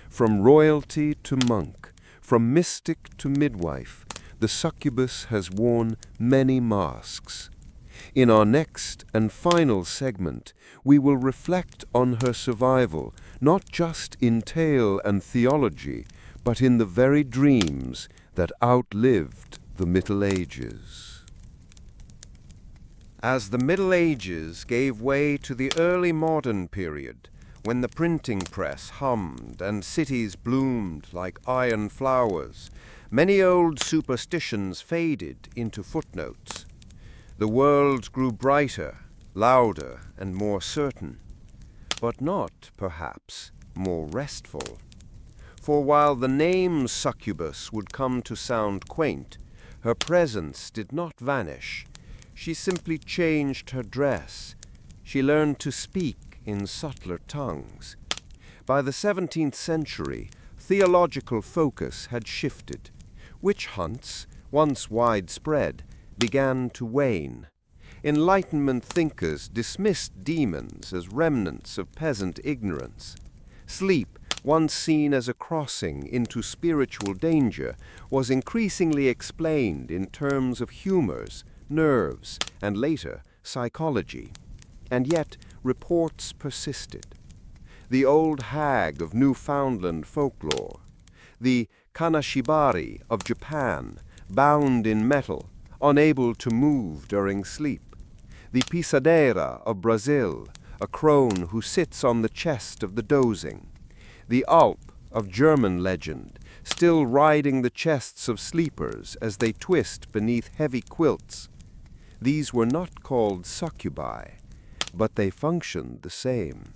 S2: From royalty to monk, from mystic to midwife, the succubus has worn many masks. In our next and final segment, we will reflect on her survival, not just in tale and theology, but in the very dreams that outlived the Middle Ages. As the Middle Ages gave way to the early modern period, when the printing press hummed and cities bloomed like iron flowers, many old superstitions faded into footnotes. The world grew brighter, louder, and more certain, but not, perhaps, more restful. For while the name succubus would come to sound quaint, her presence did not vanish. She simply changed her dress. She learned to speak in subtler tongues. By the 17th century, theological focus had shifted. Witch hunts, once widespread, began to wane. Enlightenment thinkers dismissed demons as remnants of peasant ignorance. Sleep, once seen as a crossing into spiritual danger, was increasingly explained in terms of humors, nerves, and later, psychology. And yet, reports persisted. The old hag of Newfoundland folklore, the kanashibari of Japan, bound in metal, unable to move during sleep, the pisadeira of Brazil, a crone who sits on the chest of the dozing, the Alp of German legend, still riding the chests of sleepers as they twist beneath heavy quilts. These were not called succubi, but they functioned the same.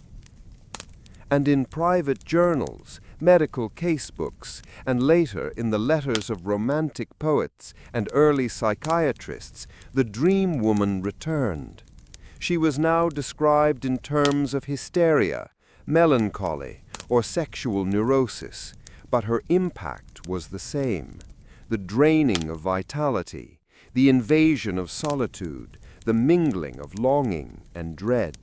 S2: And in private journals, medical casebooks, and later in the letters of romantic poets and early psychiatrists, the dream woman returned. She was now described in terms of hysteria, melancholy, or sexual neurosis, but her impact was the same: the draining of vitality, the invasion of solitude, the mingling of longing and dread.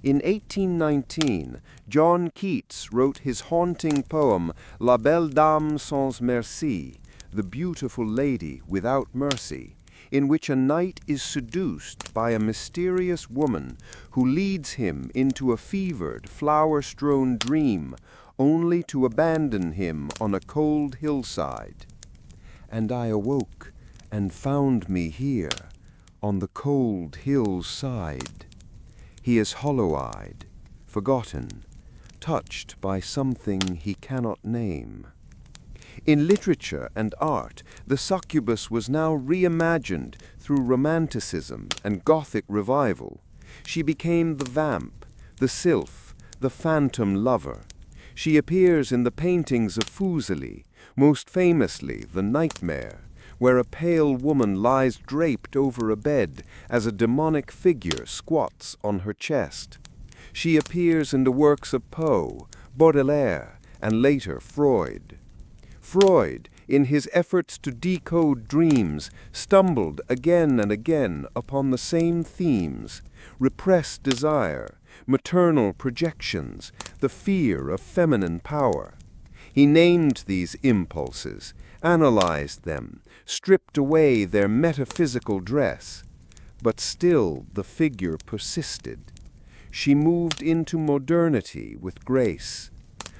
S2: In 1819, John Keats wrote his haunting poem La Belle Dame sans Merci, The Beautiful Lady Without Mercy, in which a knight is seduced by a mysterious woman who leads him into a fevered, flower-strewn dream, only to abandon him on a cold hillside. And I awoke and found me here, on the cold hill's side. He is hollow-eyed, forgotten, touched by something he cannot name. In literature and art, the succubus was now reimagined through Romanticism and Gothic revival. She became the vamp, the sylph, the phantom lover. She appears in the paintings of Fuseli, most famously The Nightmare, where a pale woman lies draped over a bed as a demonic figure squats on her chest. She appears in the works of Poe, Baudelaire, and later Freud. Freud, in his efforts to decode dreams, stumbled again and again upon the same themes: repressed desire, maternal projections, the fear of feminine power. He named these impulses, analyzed them, stripped away their metaphysical dress. But still the figure persisted. She moved into modernity with grace.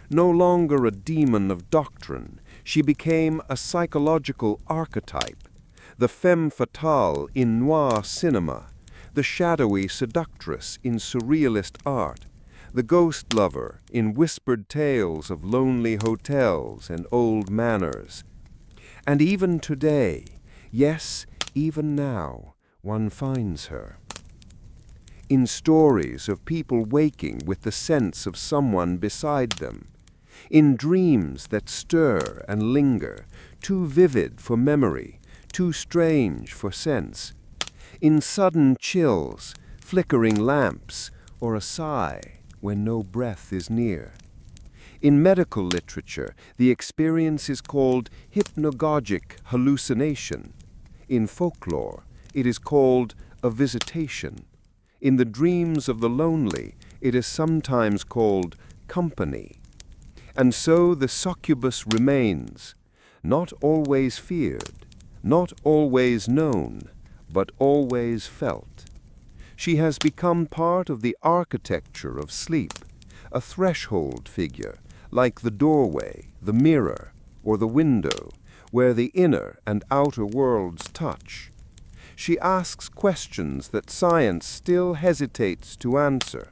S2: No longer a demon of doctrine, she became a psychological archetype, the femme fatale in noir cinema, the shadowy seductress in surrealist art, the ghost lover in whispered tales of lonely hotels and old manors. And even today, yes, even now, one finds her. in stories of people waking with the sense of someone beside them, in dreams that stir and linger, too vivid for memory, too strange for sense, in sudden chills, flickering lamps, or a sigh when no breath is near. In medical literature, the experience is called hypnagogic hallucination. In folklore, it is called a visitation. In the dreams of the lonely, it is sometimes called company. And so the succubus remains, not always feared, not always known, but always felt. She has become part of the architecture of sleep, a threshold figure, like the doorway, the mirror, or the window, where the inner and outer worlds touch. She asks questions that science still hesitates to answer.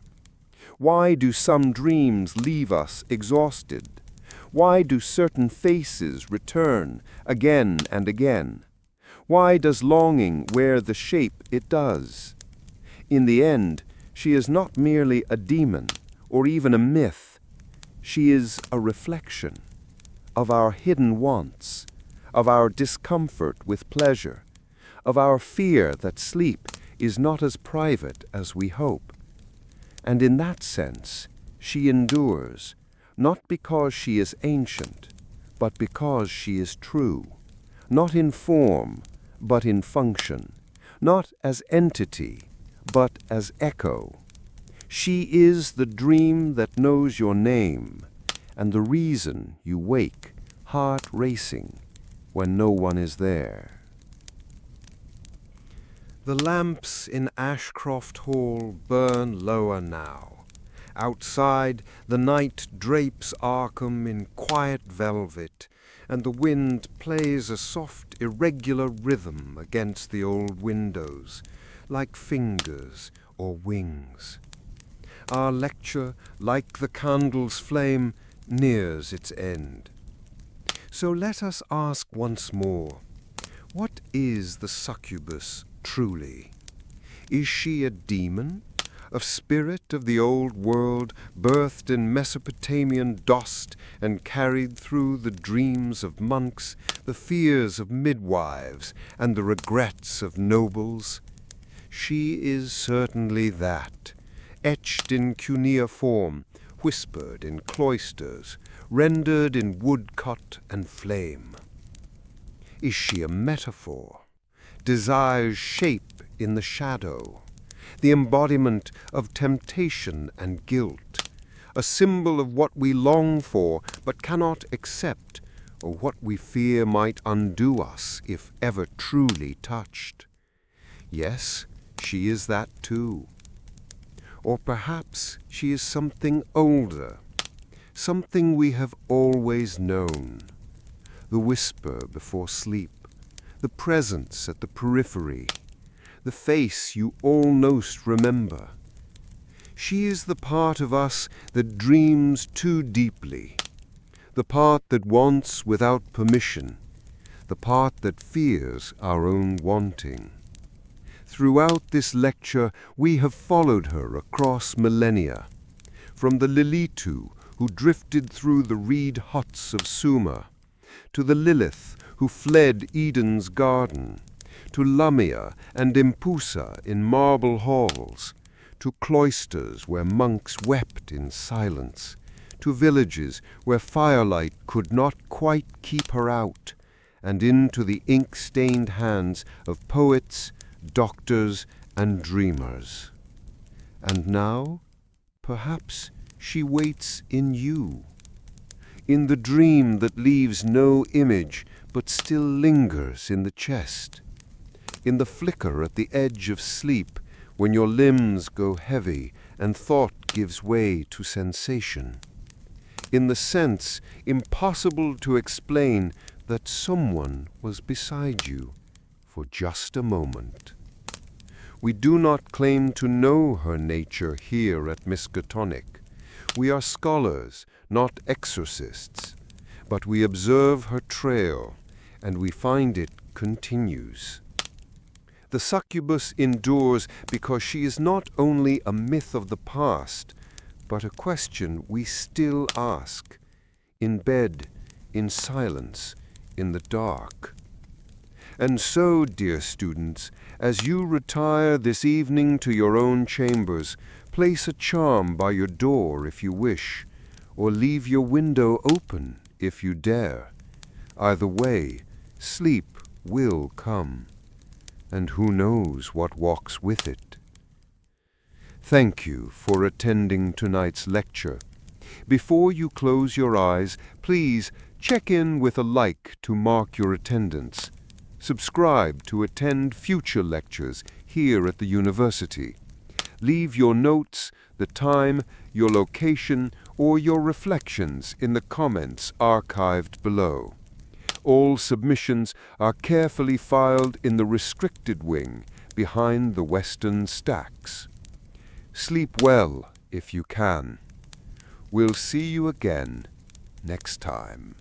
S2: Why do some dreams leave us exhausted? Why do certain faces return again and again? Why does longing wear the shape it does? In the end, she is not merely a demon or even a myth. She is a reflection of our hidden wants, of our discomfort with pleasure, of our fear that sleep is not as private as we hope. And in that sense, she endures, not because she is ancient, but because she is true, not in form, but in function, not as entity, but as echo. She is the dream that knows your name, and the reason you wake, heart racing, when no one is there. The lamps in Ashcroft Hall burn lower now. Outside, the night drapes Arkham in quiet velvet, and the wind plays a soft, irregular rhythm against the old windows, like fingers or wings. Our lecture, like the candle's flame, nears its end. So let us ask once more, what is the succubus truly? Is she a demon, a spirit of the old world, birthed in Mesopotamian dust and carried through the dreams of monks, the fears of midwives, and the regrets of nobles? She is certainly that, etched in cuneiform, whispered in cloisters, rendered in woodcut and flame. Is she a metaphor, desire's shape in the shadow, the embodiment of temptation and guilt, a symbol of what we long for but cannot accept, or what we fear might undo us if ever truly touched? Yes, she is that too. Or perhaps she is something older, something we have always known, the whisper before sleep, the presence at the periphery, the face you almost remember. She is the part of us that dreams too deeply, the part that wants without permission, the part that fears our own wanting. Throughout this lecture, we have followed her across millennia, from the lilitu, who drifted through the reed huts of Sumer, to the Lilith, who fled Eden's garden, to Lamia and Empusa in marble halls, to cloisters where monks wept in silence, to villages where firelight could not quite keep her out, and into the ink-stained hands of poets, doctors, and dreamers. And now, perhaps she waits in you, in the dream that leaves no image but still lingers in the chest, in the flicker at the edge of sleep when your limbs go heavy and thought gives way to sensation, in the sense impossible to explain that someone was beside you for just a moment. We do not claim to know her nature here at Miskatonic. We are scholars, not exorcists, but we observe her trail, and we find it continues. The succubus endures because she is not only a myth of the past, but a question we still ask, in bed, in silence, in the dark. And so, dear students, as you retire this evening to your own chambers, place a charm by your door if you wish, or leave your window open if you dare. Either way, sleep will come, and who knows what walks with it. Thank you for attending tonight's lecture. Before you close your eyes, please check in with a like to mark your attendance. Subscribe to attend future lectures here at the university. Leave your notes, the time, your location, or your reflections in the comments archived below. All submissions are carefully filed in the restricted wing behind the western stacks. Sleep well if you can. We'll see you again next time.